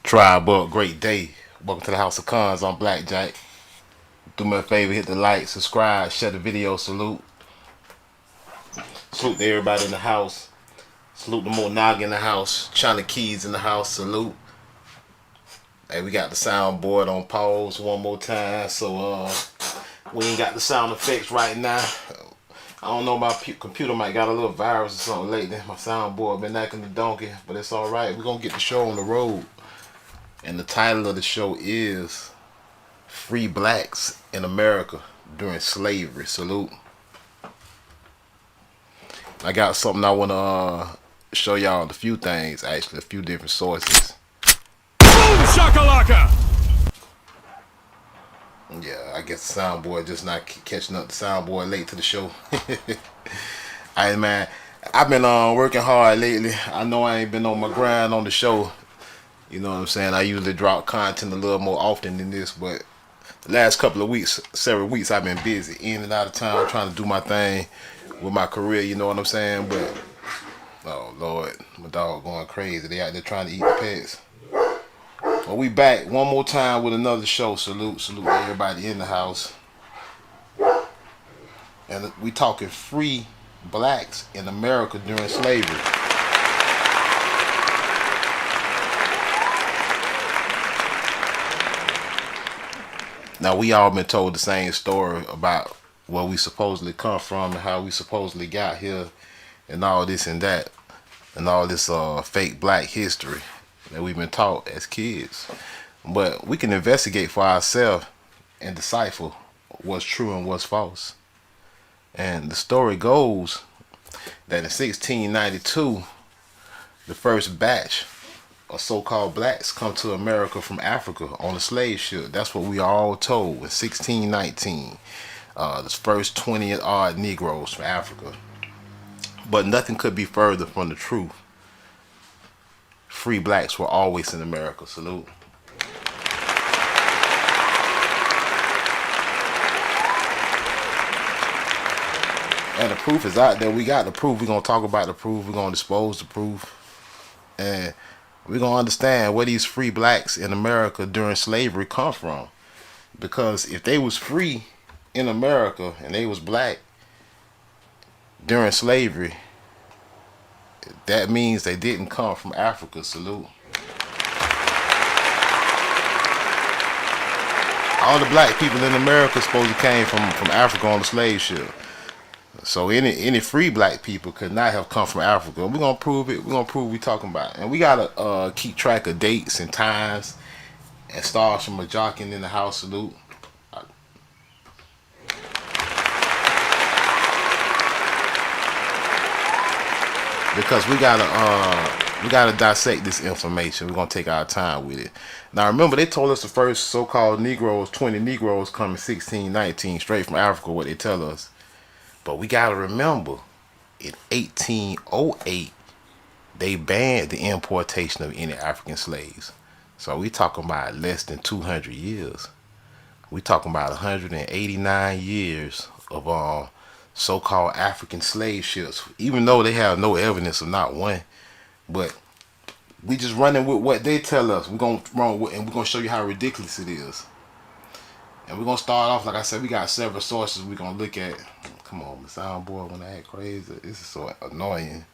Tribe up, great day. Welcome to the House of Cons. I'm Blackjack. Do me a favor, hit the like, subscribe, share the video, salute. Salute to everybody in the house. Salute to Monog in the house. China Keys in the house, salute. Hey, we got the soundboard on pause one more time, so we ain't got the sound effects right now. I don't know, my computer might got a little virus or something lately. My soundboard been acting the donkey, but it's alright. We're gonna get the show on the road. And the title of the show is Free Blacks in America During Slavery. Salute. I got something I want to show y'all, a few things, actually, a few different sources. Boom shakalaka! Yeah, I guess the soundboard just not catching up. The soundboard late to the show. Alright, man, I've been working hard lately. I know I ain't been on my grind on the show. You know what I'm saying? I usually drop content a little more often than this, but the last couple of weeks, several weeks, I've been busy, in and out of town, trying to do my thing with my career, you know what I'm saying? But, oh Lord, my dog going crazy. They out there trying to eat the pets. Well, we back one more time with another show. Salute to everybody in the house. And we talking free blacks in America during slavery. Now, we all been told the same story about where we supposedly come from and how we supposedly got here and all this and that and all this fake black history that we've been taught as kids. But we can investigate for ourselves and decipher what's true and what's false. And the story goes that in 1692, the first batch of so-called blacks come to America from Africa on a slave ship. That's what we are all told. In 1619, the first 20 odd Negroes from Africa. But nothing could be further from the truth. Free blacks were always in America. Salute. And the proof is out there. We got the proof. We're going to talk about the proof. We're going to dispose the proof. And we're going to understand where these free blacks in America during slavery come from. Because if they was free in America and they was black during slavery, that means they didn't come from Africa. Salute. All the black people in America supposedly came from Africa on the slave ship. So any free black people could not have come from Africa. We're gonna prove it. We're gonna prove what we talking about. And we gotta keep track of dates and times. And stars from a jocking in the house. Salute. Because we gotta dissect this information. We're gonna take our time with it. Now remember, they told us the first so-called Negroes, 20 Negroes, come in 1619, straight from Africa. What they tell us. But we gotta remember, in 1808, they banned the importation of any African slaves. So we talking about less than 200 years. We talking about 189 years of so-called African slave ships. Even though they have no evidence of not one, but we just running with what they tell us. We're gonna run with, and we're gonna show you how ridiculous it is. And we're gonna start off, like I said, we got several sources we're gonna look at. Come on, the soundboard when I act crazy. This is so annoying.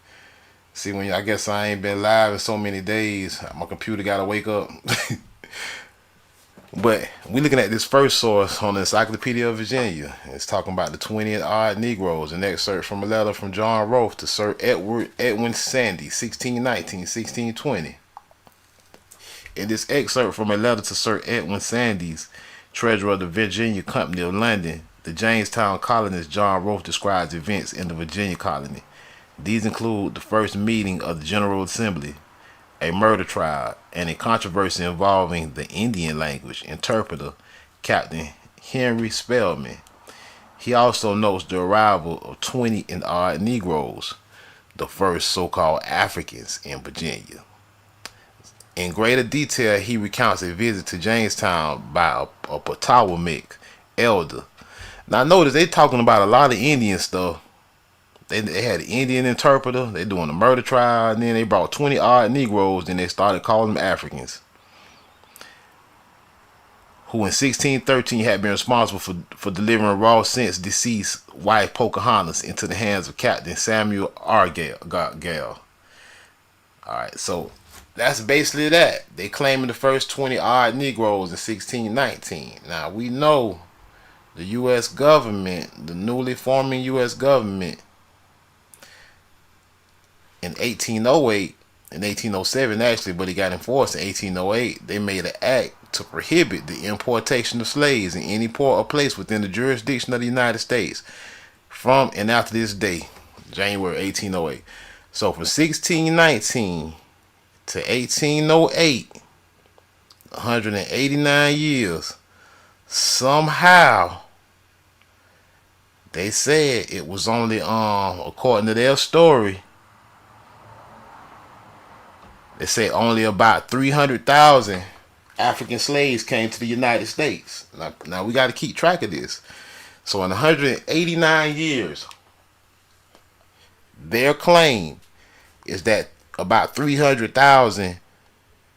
See, I guess I ain't been live in so many days. My computer gotta wake up. But we looking at this first source on the Encyclopedia of Virginia. It's talking about the 20 odd Negroes. An excerpt from a letter from John Rolfe to Sir Edwin Sandys, 1619, 1620. In this excerpt from a letter to Sir Edwin Sandys, treasurer of the Virginia Company of London, the Jamestown colonist John Rolfe describes events in the Virginia colony. These include the first meeting of the General Assembly, a murder trial, and a controversy involving the Indian language interpreter, Captain Henry Spelman. He also notes the arrival of 20 odd Negroes, the first so-called Africans in Virginia. In greater detail, he recounts a visit to Jamestown by a Potawatomi elder. Now notice they talking about a lot of Indian stuff. They had an Indian interpreter. They doing a murder trial, and then they brought 20 odd Negroes. Then they started calling them Africans. who in 1613 had been responsible for delivering Raw since deceased wife Pocahontas into the hands of Captain Samuel Argyle. Alright, so that's basically that. They claiming the first 20 odd Negroes in 1619. Now we know the U.S. government, the newly forming U.S. government, in 1808, in 1807 actually, but it got enforced in 1808. They made an act to prohibit the importation of slaves in any port or place within the jurisdiction of the United States from and after this day, January 1808. So from 1619 to 1808, 189 years, somehow they said it was only, according to their story, they say only about 300,000 African slaves came to the United States. Now we got to keep track of this. So in 189 years, their claim is that about 300,000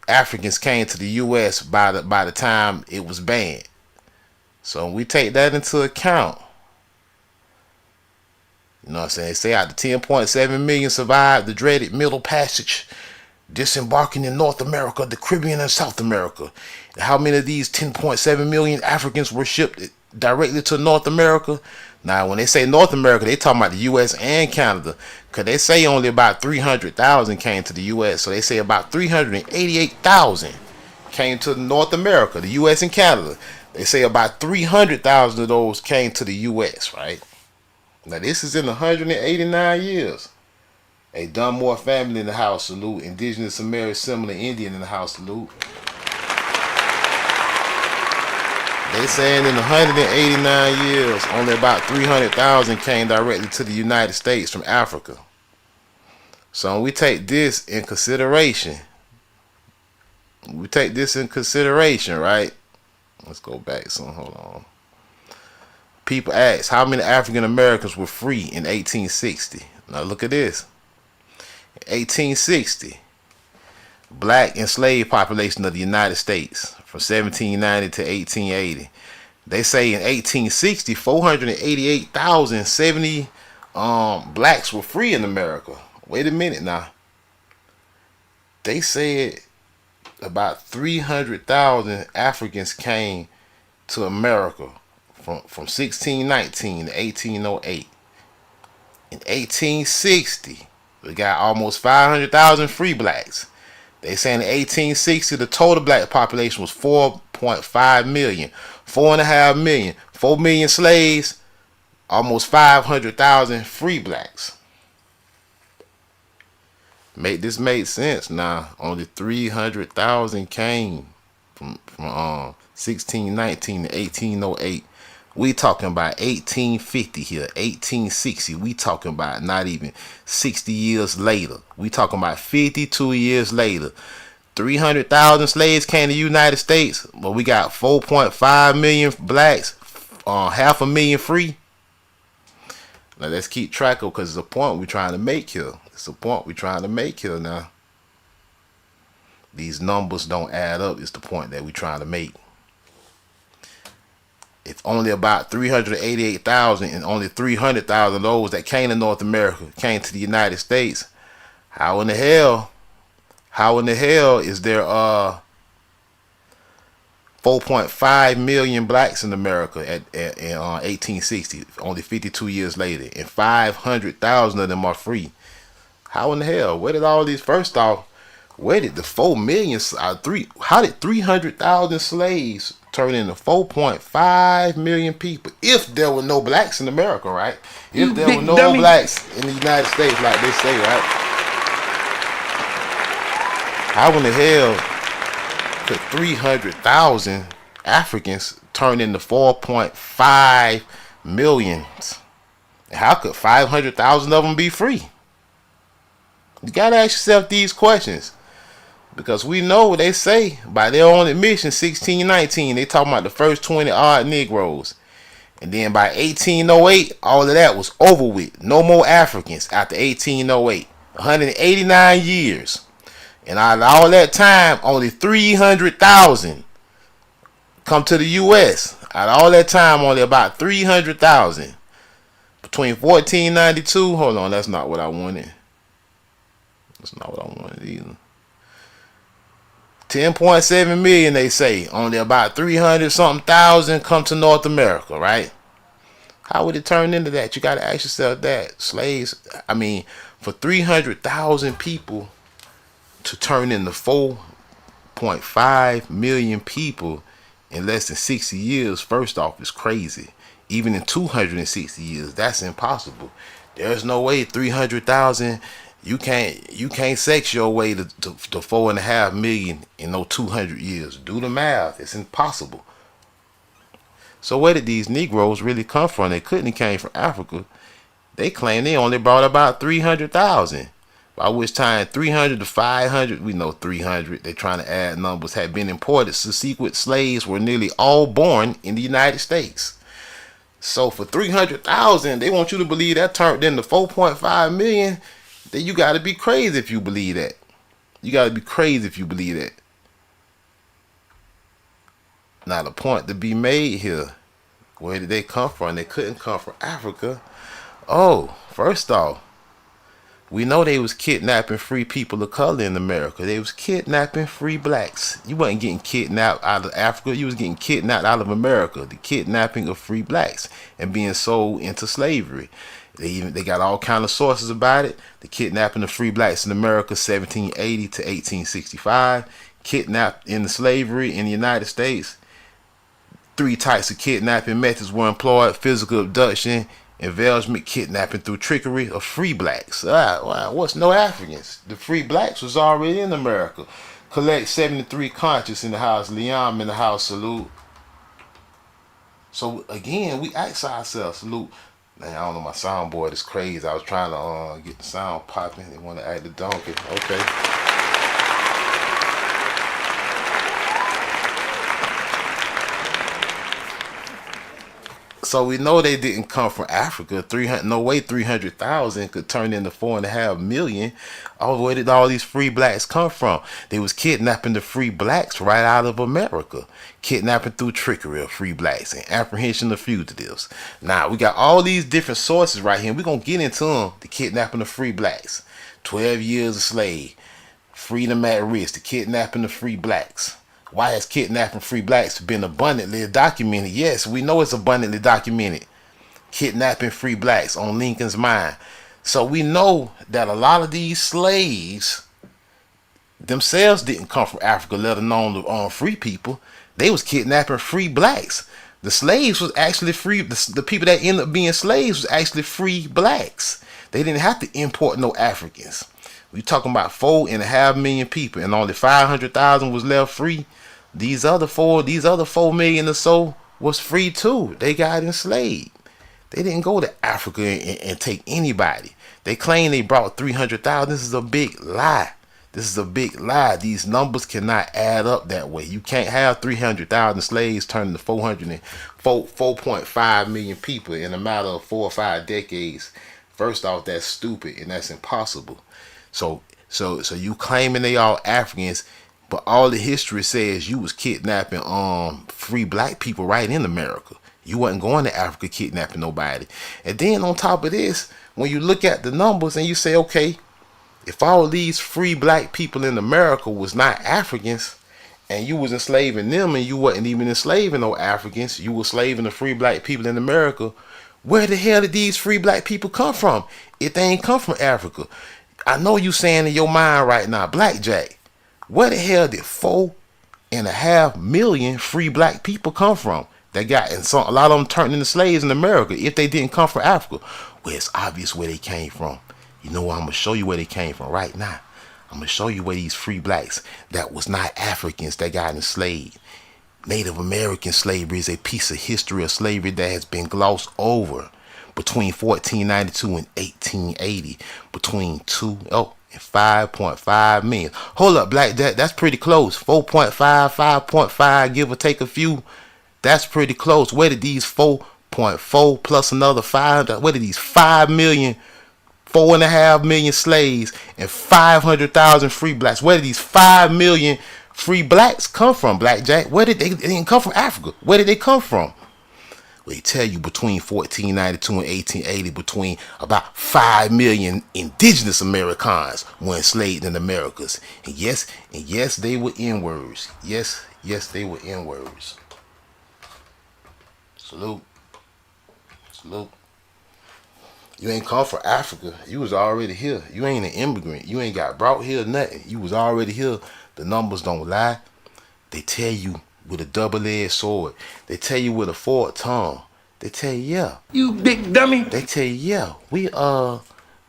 Africans came to the U.S. by the time it was banned. So when we take that into account, you know what I'm saying? They say out of 10.7 million survived the dreaded Middle Passage, disembarking in North America, the Caribbean, and South America. And how many of these 10.7 million Africans were shipped directly to North America? Now, when they say North America, they talking about the U.S. and Canada, because they say only about 300,000 came to the U.S. So they say about 388,000 came to North America, the U.S. and Canada. They say about 300,000 of those came to the U.S., right? Now, this is in 189 years. A Dunmore family in the house, salute. Indigenous American Assembly Indian in the house, salute. They saying in 189 years, only about 300,000 came directly to the United States from Africa. So when we take this in consideration, right? Let's go back some, hold on. People ask, how many African Americans were free in 1860? Now look at this. 1860, black enslaved population of the United States from 1790 to 1880. They say in 1860, 488,070 blacks were free in America. Wait a minute now. They said about 300,000 Africans came to America from 1619 to 1808. In 1860, we got almost 500,000 free blacks. They say in 1860 the total black population was 4.5 million, 4.5 million, 4 million slaves, almost 500,000 free blacks. This made sense. Now only 300,000 came from 1619 to 1808. We talking about 1850 here, 1860. We talking about not even 60 years later. We talking about 52 years later. 300,000 slaves came to the United States, but we got 4.5 million blacks, 500,000 free. Now let's keep track of, because it's a point we're trying to make here. It's a point we're trying to make here now. These numbers don't add up. It's the point that we're trying to make. If only about 388,000 and only 300,000 of those that came to North America came to the United States, how in the hell is there 4.5 million blacks in America in 1860, only 52 years later, and 500,000 of them are free? How in the hell? Where did all these, first off, where did the 4 million, how did 300,000 slaves turn into 4.5 million people if there were no blacks in America, right? If there were no blacks in the United States, like they say, right? How in the hell could 300,000 Africans turn into 4.5 million? How could 500,000 of them be free? You gotta ask yourself these questions. Because we know what they say by their own admission, 1619, they talking about the first 20 odd Negroes. And then by 1808, all of that was over with. No more Africans after 1808. 189 years. And out of all that time, only 300,000 come to the U.S. Out of all that time, only about 300,000. Between 1492, hold on, that's not what I wanted. That's not what I wanted either. 10.7 million, they say. Only about 300 something thousand come to North America, right? How would it turn into that? You got to ask yourself that. Slaves, I mean, for 300,000 people to turn into 4.5 million people in less than 60 years, first off, is crazy. Even in 260 years, that's impossible. There's no way 300,000. You can't sex your way to 4.5 million in no 200 years. Do the math. It's impossible. So where did these Negroes really come from? They couldn't have came from Africa. They claim they only brought about 300,000. By which time 300 to 500, we know 300, they're trying to add numbers, had been imported. Subsequent slaves were nearly all born in the United States. So for 300,000, they want you to believe that turned into 4.5 million. Then you got to be crazy if you believe that. You got to be crazy if you believe that. Now the point to be made here, where did they come from? They couldn't come from Africa. Oh, first off, we know they was kidnapping free people of color in America. They was kidnapping free blacks. You wasn't getting kidnapped out of Africa. You was getting kidnapped out of America. The kidnapping of free blacks and being sold into slavery. They got all kind of sources about it. The kidnapping of free blacks in America, 1780 to 1865. Kidnapped into slavery in the United States. 3 types of kidnapping methods were employed: physical abduction, embezzlement, kidnapping through trickery of free blacks. What's no Africans? The free blacks was already in America. Collect 73 conscious in the house. Liam in the house. Salute. So again, we ask ourselves, salute. Man, I don't know, my soundboard is crazy. I was trying to get the sound popping. They want to act the donkey. Okay. So we know they didn't come from Africa. 300, no way 300,000 could turn into 4.5 million. Oh, where did all these free blacks come from? They was kidnapping the free blacks right out of America. Kidnapping through trickery of free blacks and apprehension of fugitives. Now, we got all these different sources right here. We're going to get into them. The kidnapping of free blacks. 12 years a slave. Freedom at risk. The kidnapping of free blacks. Why has kidnapping free blacks been abundantly documented? Yes, we know it's abundantly documented. Kidnapping free blacks on Lincoln's mind. So we know that a lot of these slaves themselves didn't come from Africa, let alone the free people. They was kidnapping free blacks. The slaves was actually free. The people that ended up being slaves was actually free blacks. They didn't have to import no Africans. We talking about 4.5 million people, and only 500,000 was left free. These other 4 million or so was free too. They got enslaved. They didn't go to Africa and take anybody. They claim they brought 300,000. This is a big lie. This is a big lie. These numbers cannot add up that way. You can't have 300,000 slaves turning to 4.5 million people in a matter of 4 or 5 decades. First off, that's stupid and that's impossible. So you claiming they all Africans, but all the history says you was kidnapping free black people right in America. You wasn't going to Africa kidnapping nobody. And then on top of this, when you look at the numbers and you say, okay, if all these free black people in America was not Africans, and you was enslaving them, and you wasn't even enslaving no Africans, you were slaving the free black people in America, where the hell did these free black people come from if they ain't come from Africa? I know you saying in your mind right now, Blackjack, where the hell did 4.5 million free black people come from? They got, and a lot of them turned into slaves in America if they didn't come from Africa. Well, it's obvious where they came from. You know what? I'm going to show you where they came from right now. I'm going to show you where these free blacks that was not Africans that got enslaved. Native American slavery is a piece of history of slavery that has been glossed over between 1492 and 1880. Between 2 and 5.5 million. Hold up, Black, that's pretty close. 4.5, 5.5, give or take a few. That's pretty close. Where did these 4.4 plus another 5, where did these 5 million, 4.5 million slaves and 500,000 free blacks, where did these 5 million free blacks come from, Blackjack? Where did they didn't come from? Africa. Where did they come from? They tell you between 1492 and 1880, between about 5 million indigenous Americans were enslaved in the Americas. And yes, they were N-words. Yes, they were N-words. Salute. Salute. You ain't come from Africa. You was already here. You ain't an immigrant. You ain't got brought here nothing. You was already here. The numbers don't lie. They tell you with a double-edged sword. They tell you with a forked tongue. They tell you, yeah. You big dummy. They tell you, yeah.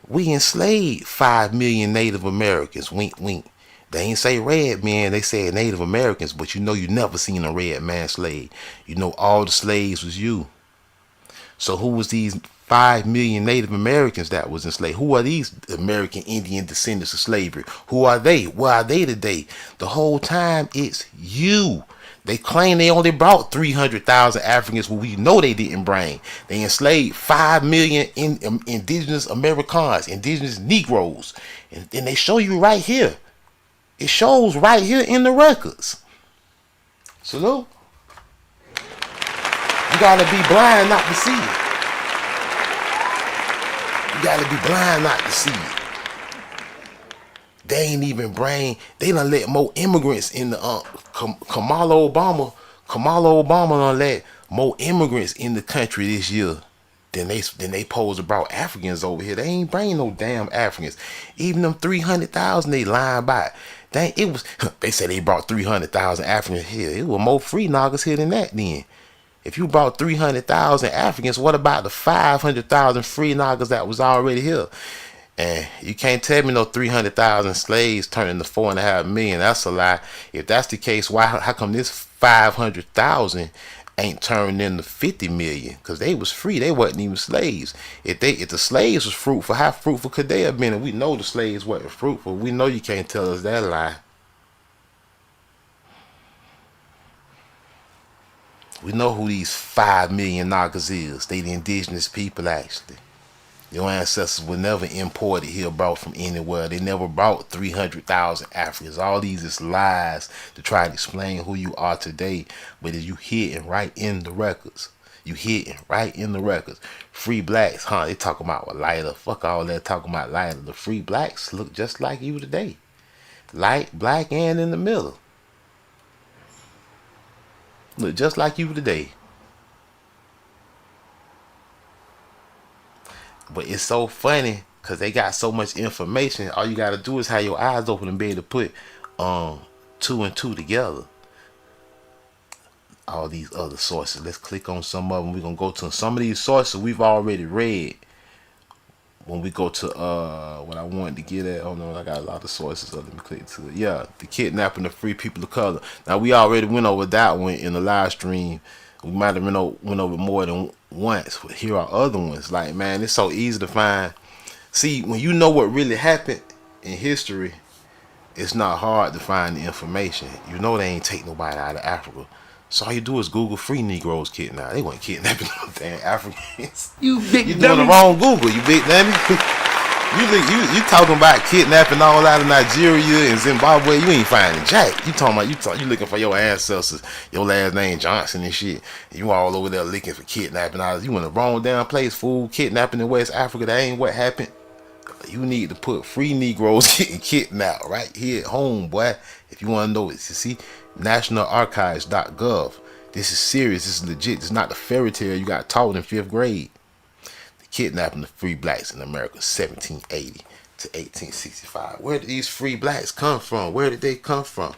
We enslaved 5 million Native Americans. Wink, wink. They ain't say red men. They said Native Americans. But you know you never seen a red man slave. You know all the slaves was you. So who was these 5 million Native Americans that was enslaved? Who are these American Indian descendants of slavery? Who are they? Where are they today? The whole time it's you. They claim they only brought 300,000 Africans, but we know they didn't bring. They enslaved 5 million indigenous Americans, indigenous Negroes. And they show you right here. It shows right here in the records. Salute. You gotta be blind not to see it. You gotta be blind not to see it. They ain't even bring. They done let more immigrants in the Kamala Obama done let more immigrants in the country this year than they posed about Africans over here. They ain't bring no damn Africans. Even them 300,000 they lying about. They said they brought 300,000 Africans here. It was more free noggers here than that then. If you brought 300,000 Africans, what about the 500,000 free noggers that was already here? And you can't tell me no 300,000 slaves turned into 4.5 million. That's a lie. If that's the case, how come this 500,000 ain't turned into 50 million? Because they was free. They wasn't even slaves. If the slaves was fruitful, how fruitful could they have been? And we know the slaves wasn't fruitful. We know you can't tell us that lie. We know who these 5 million Nagas is. They the indigenous people, actually. Your ancestors were never imported here, brought from anywhere. They never brought 300,000 Africans. All these is lies to try to explain who you are today. But you hear it right in the records. You hear it right in the records. Free blacks, they talking about a lighter. Fuck all that talking about lighter. The free blacks look just like you today. Light, black, and in the middle. Look just like you today. But it's so funny because they got so much information. All you got to do is have your eyes open and be able to put 2 and 2 together. All these other sources. Let's click on some of them. We're going to go to some of these sources we've already read. When we go to what I wanted to get at, oh no, I got a lot of sources. So let me click to it. Yeah, the kidnapping of free people of color. Now we already went over that one in the live stream. We might have went over more than once. But here are other ones. Like, man, it's so easy to find. See, when you know what really happened in history, it's not hard to find the information. You know they ain't take nobody out of Africa. So all you do is Google free Negroes kidnapped. They weren't kidnapping no damn Africans. You big dummy. You doing the wrong Google, you big dummy. you talking about kidnapping all out of Nigeria and Zimbabwe. You ain't finding jack. You looking for your ancestors, your last name Johnson and shit. You all over there looking for kidnapping. You in the wrong damn place, fool. Kidnapping in West Africa, that ain't what happened. You need to put free Negroes getting kidnapped right here at home, boy. If you want to know it, you see, nationalarchives.gov. This is serious. This is legit. This is not the fairy tale you got taught in 5th grade. The kidnapping of free blacks in America, 1780 to 1865. Where did these free blacks come from? Where did they come from?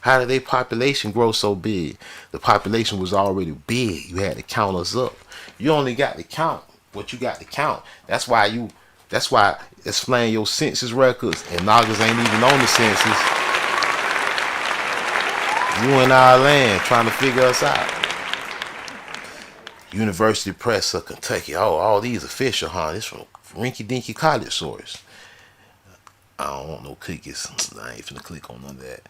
How did their population grow so big? The population was already big. You had to count us up. You only got to count what you got to count. That's why explain your census records and Nagas ain't even on the census. You in our land trying to figure us out. University Press of Kentucky. Oh, all these official, This from Rinky Dinky College source. I don't want no cookies. I ain't finna click on none of that.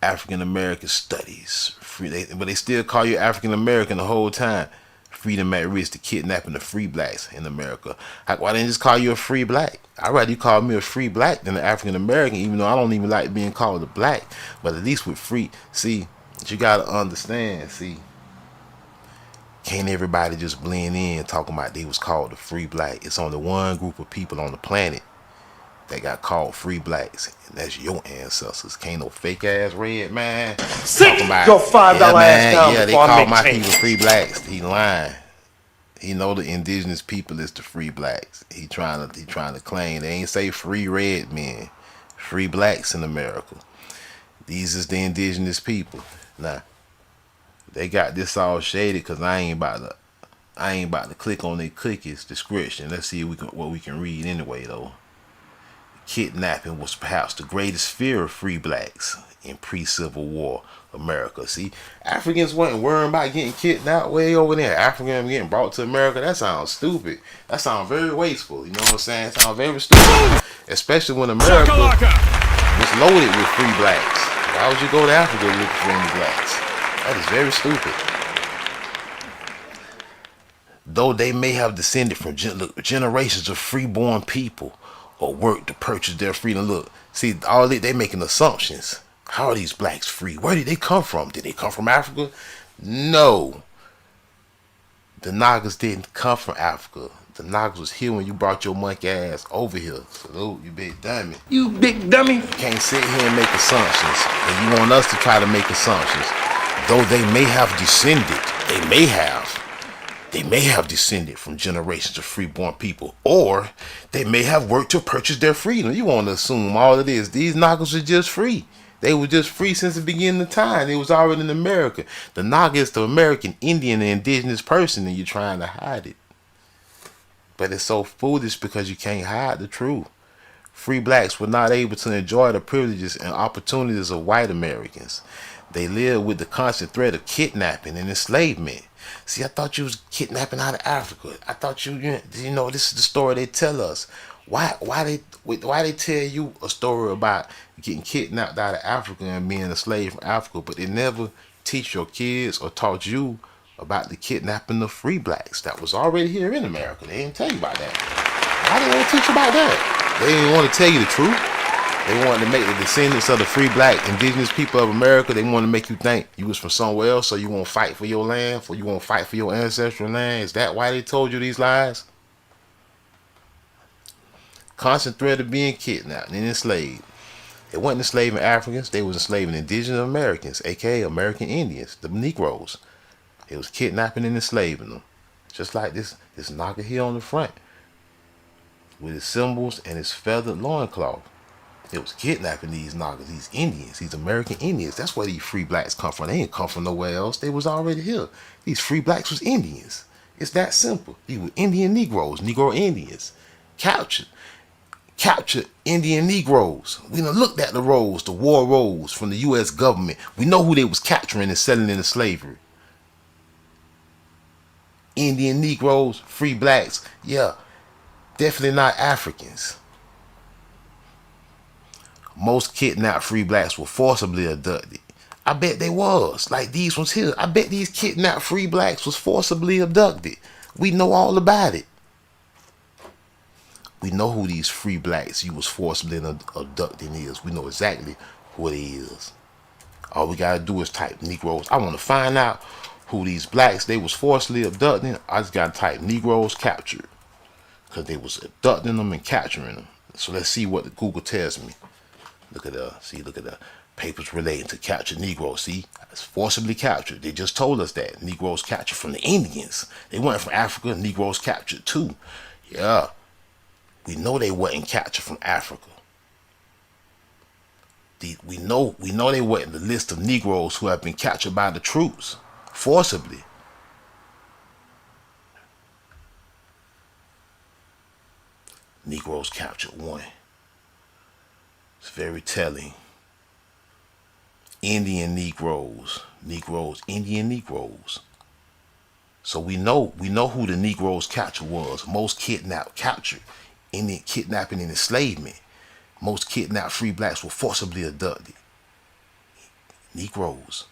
African American Studies. But they still call you African American the whole time. freedom at risk to kidnapping the free blacks in America. Why didn't they just call you a free black? I'd rather you call me a free black than an African American, even though I don't even like being called a black. But at least with free, see, you gotta understand, see, can't everybody just blend in talking about they was called the free black? It's only one group of people on the planet that got called free blacks, and that's your ancestors. Can't no fake ass red man Sit about your $5 ass down yeah, they before I call make my changes. people free blacks. He lying. He know the indigenous people is the free blacks. He trying to claim they ain't say free red men, free blacks in America. These is the indigenous people. Now they got this all shaded because I ain't about to click on their cookies description. Let's see what we can read anyway though. Kidnapping was perhaps the greatest fear of free blacks in pre-Civil War America. See, Africans wasn't worrying about getting kidnapped way over there. Africans getting brought to America, that sounds stupid. That sounds very wasteful. You know what I'm saying? It sounds very stupid. Especially when America was loaded with free blacks. Why would you go to Africa looking for any blacks? That is very stupid. Though they may have descended from generations of freeborn people or worked to purchase their freedom. Look, see, all they making assumptions. How are these blacks free? Where did they come from? Did they come from Africa? No. The Nagas didn't come from Africa. The Nagas was here when you brought your monkey ass over here. Salute, you big dummy. You big dummy. You can't sit here and make assumptions. And you want us to try to make assumptions. Though they may have descended, they may have descended from generations of freeborn people, or they may have worked to purchase their freedom. You want to assume all it is. These Nagas are just free. They were just free since the beginning of time. They was already in America. The Naga is the American Indian and indigenous person, and you're trying to hide it. But it's so foolish because you can't hide the truth. Free blacks were not able to enjoy the privileges and opportunities of white Americans. They lived with the constant threat of kidnapping and enslavement. See, I thought you was kidnapping out of Africa. I thought you know, this is the story they tell us. Why they tell you a story about getting kidnapped out of Africa and being a slave from Africa, but they never teach your kids or taught you about the kidnapping of free blacks that was already here in America? They didn't tell you about that. Why didn't they teach you about that? They didn't want to tell you the truth. They wanted to make the descendants of the free black indigenous people of America, they wanted to make you think you was from somewhere else, so you won't fight for your land, or you won't fight for your ancestral land. Is that why they told you these lies? Constant threat of being kidnapped and enslaved. They wasn't enslaving Africans, they was enslaving indigenous Americans, aka American Indians, the Negroes. They was kidnapping and enslaving them. Just like this Naga here on the front, with his symbols and his feathered loincloth. It was kidnapping these Nagas, these Indians, these American Indians. That's where these free blacks come from. They didn't come from nowhere else. They was already here. These free blacks was Indians. It's that simple. These were Indian Negroes, Negro Indians. Captured Indian Negroes. We done looked at the rolls, the war rolls from the U.S. government. We know who they was capturing and selling into slavery. Indian Negroes, free blacks. Yeah, definitely not Africans. Most kidnapped free blacks were forcibly abducted. I bet they was. Like these ones here. I bet these kidnapped free blacks was forcibly abducted. We know all about it. We know who these free blacks you was forcibly abducting is. We know exactly who it is. All we gotta do is type Negroes. I want to find out who these blacks they was forcibly abducting. I just gotta type Negroes captured, because they was abducting them and capturing them. So let's see what the Google tells me. Look at the papers relating to captured Negroes. See, it's forcibly captured. They just told us that Negroes captured from the Indians. They weren't from Africa. Negroes captured too. Yeah, we know they wasn't captured from Africa. We know they weren't the list of Negroes who have been captured by the troops forcibly. Negroes captured one. It's very telling. Indian Negroes, Indian Negroes. So we know who the Negroes captured was. Most kidnapped, captured, Indian kidnapping and enslavement. Most kidnapped free blacks were forcibly abducted. Negroes,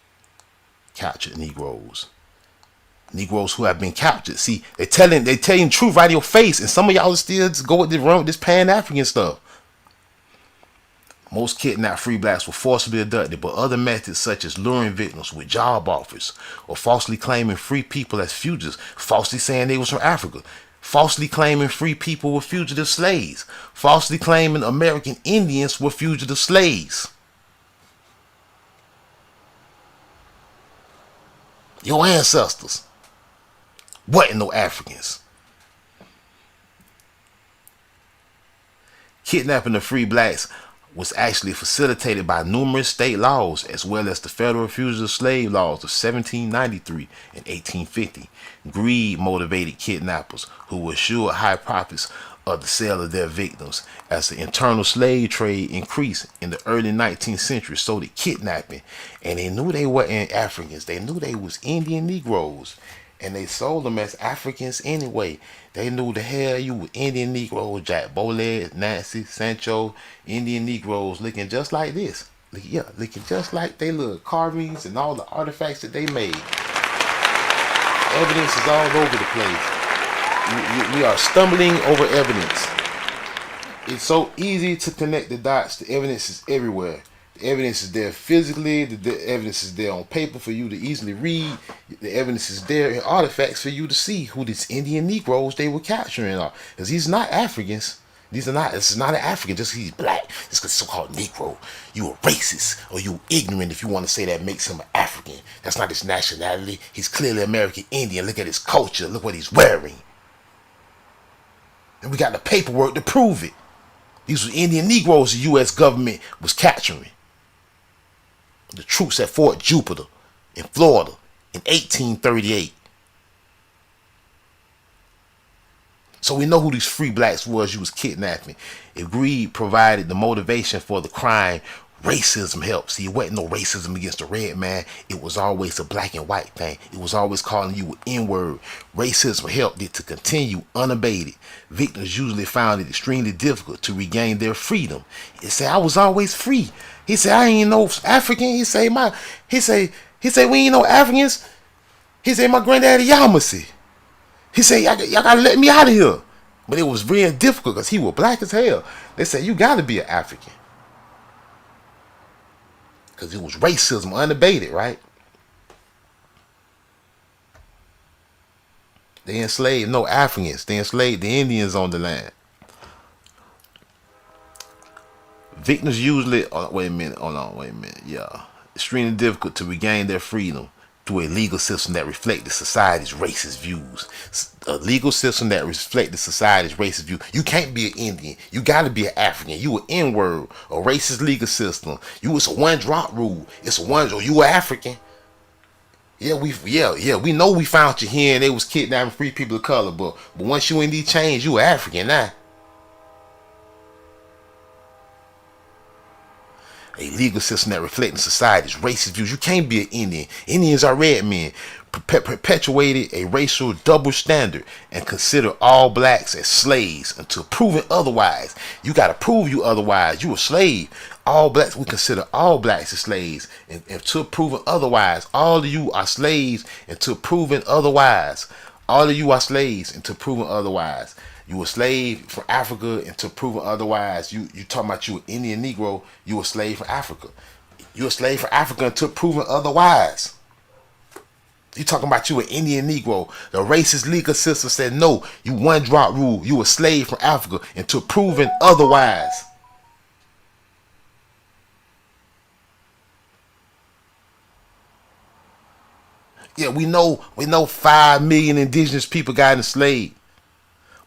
captured Negroes. Negroes who have been captured. See, they telling the truth right in your face, and some of y'all still just go with this run with this Pan-African stuff. Most kidnapped free blacks were forcibly abducted, but other methods such as luring victims with job offers or falsely claiming free people as fugitives, falsely saying they was from Africa, falsely claiming free people were fugitive slaves, falsely claiming American Indians were fugitive slaves. Your ancestors wasn't no Africans. Kidnapping the free blacks was actually facilitated by numerous state laws as well as the federal fugitive slave laws of 1793 and 1850. Greed motivated kidnappers who were assured high profits of the sale of their victims. As the internal slave trade increased in the early 19th century, so did kidnapping. And they knew they weren't Africans. They knew they was Indian Negroes. And they sold them as Africans anyway. They knew the hell you were Indian Negroes, Jack Bolegs, Nancy, Sancho, Indian Negroes looking just like this. Looking just like they little carvings and all the artifacts that they made. Evidence is all over the place. We are stumbling over evidence. It's so easy to connect the dots. The evidence is everywhere. The evidence is there physically. The evidence is there on paper for you to easily read. The evidence is there in artifacts for you to see who these Indian Negroes they were capturing are. Because these are not Africans. This is not an African just because he's black. It's because so-called Negro. You are racist or you ignorant if you want to say that makes him an African. That's not his nationality. He's clearly American Indian. Look at his culture. Look what he's wearing. And we got the paperwork to prove it. These were Indian Negroes the U.S. government was capturing. The troops at Fort Jupiter in Florida in 1838. So we know who these free blacks was you was kidnapping. If greed provided the motivation for the crime, racism helped. See, it wasn't no racism against the red man. It was always a black and white thing. It was always calling you an N-word. Racism helped it to continue unabated. Victims usually found it extremely difficult to regain their freedom. He said, I was always free. He said, I ain't no African. He said, we ain't no Africans. He said, my granddaddy Yamasi. He said, y'all gotta let me out of here. But it was real difficult because he was black as hell. They said, you gotta be an African. Because it was racism unabated, right? They enslaved no Africans. They enslaved the Indians on the land. Victims usually, wait a minute. Yeah. Extremely difficult to regain their freedom through a legal system that reflected society's racist views. A legal system that reflected society's racist views. You can't be an Indian. You gotta be an African. You an N-word. A racist legal system. It's a one-drop rule. It's a one. You an African. We know we found you here and they was kidnapping free people of color, but once you in these chains, you an African now. A legal system that reflects society's racist views. You can't be an Indian. Indians are red men. Perpetuated a racial double standard and consider all blacks as slaves until proven otherwise. You got to prove you otherwise. You a slave. All blacks, we consider all blacks as slaves until proven otherwise. All of you are slaves until proven otherwise. All of you are slaves until proven otherwise. You a slave from Africa until proven otherwise. You talking about you an Indian Negro, you a slave from Africa. You a slave from Africa until proven otherwise. You talking about you an Indian Negro. The racist legal system said no, you one drop rule. You a slave from Africa until proven otherwise. Yeah, we know 5 million indigenous people got enslaved.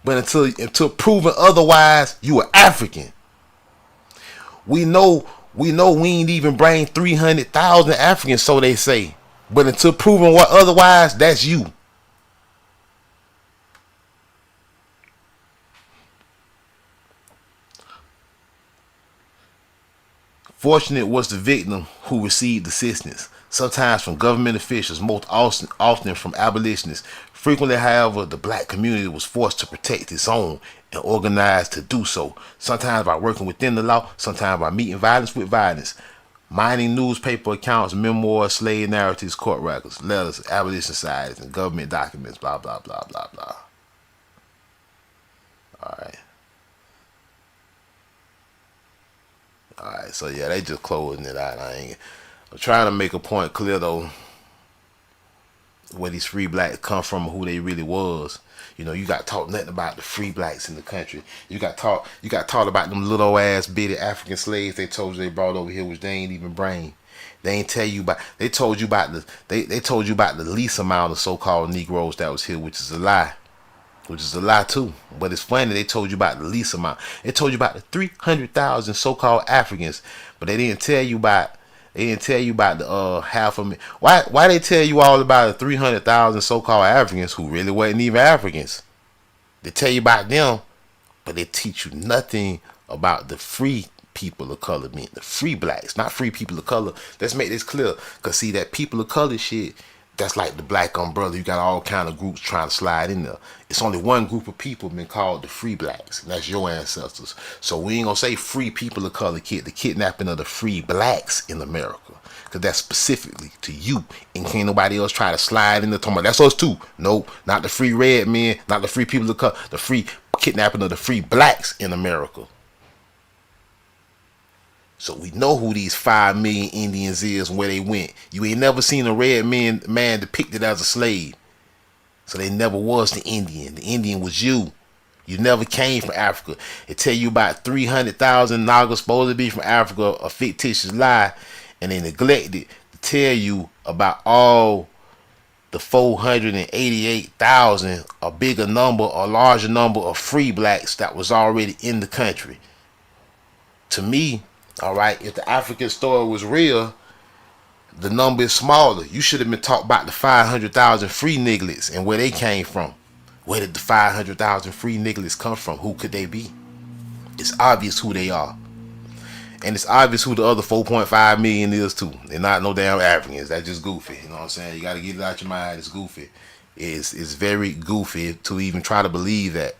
But until proven otherwise, you are African. We know we ain't even bring 300,000 Africans, so they say. But until proven what otherwise, that's you. Fortunate was the victim who received assistance, sometimes from government officials, most often from abolitionists. Frequently, however, the black community was forced to protect its own and organized to do so, sometimes by working within the law, sometimes by meeting violence with violence. Mining newspaper accounts, memoirs, slave narratives, court records, letters, abolition societies, and government documents, blah, blah, blah, blah, blah. Alright, so yeah, they just closing it out. I'm trying to make a point clear, though, where these free blacks come from and who they really was. You know, you got taught nothing about the free blacks in the country. You got taught about them little ass bitty African slaves they told you they brought over here, which they ain't even bring. They ain't tell you about. They told you about they told you about the least amount of so-called Negroes that was here, which is a lie. Which is a lie too. But it's funny, they told you about the least amount. They told you about the 300,000 so-called Africans, but they didn't tell you about. They didn't tell you about the half of me. Why they tell you all about the 300,000 so-called Africans who really wasn't even Africans? They tell you about them, but they teach you nothing about the free people of color, mean the free blacks, not free people of color. Let's make this clear, cause see that people of color shit, that's like the black umbrella. You got all kind of groups trying to slide in there. It's only one group of people been called the free blacks, and that's your ancestors. So we ain't gonna say free people of color, the kidnapping of the free blacks in America, cause that's specifically to you, and can't nobody else try to slide in the talking about that's us too. Nope, not the free red men, not the free people of color, the free kidnapping of the free blacks in America. So we know who these 5 million Indians is and where they went. You ain't never seen a red man depicted as a slave. So they never was the Indian. The Indian was you. You never came from Africa. It tell you about 300,000 Nagas supposed to be from Africa, a fictitious lie. And they neglected to tell you about all the 488,000, a bigger number, a larger number of free blacks that was already in the country. To me, all right, if the African story was real, the number is smaller. You should have been talking about the 500,000 free nigglets and where they came from. Where did the 500,000 free nigglets come from? Who could they be? It's obvious who they are. And it's obvious who the other 4.5 million is too. They're not no damn Africans. That's just goofy. You know what I'm saying? You got to get it out your mind. It's goofy. It's very goofy to even try to believe that.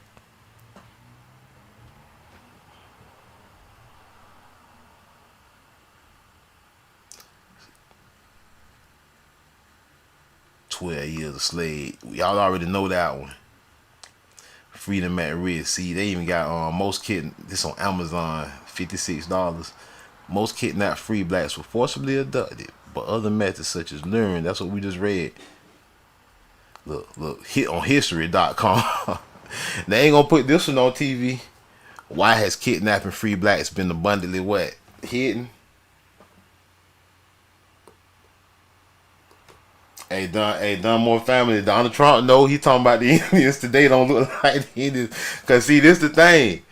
Years a slave. Y'all already know that one. Freedom at Risk. See, they even got most this on Amazon, $56. Most kidnapped free blacks were forcibly abducted, but other methods such as luring. That's what we just read. Look, hit on history.com. They ain't gonna put this one on TV. Why has kidnapping free blacks been abundantly what? Hidden? Hey, Dunmore family, Donald Trump, no, he talking about the Indians today don't look like the Indians. Cause see, this the thing.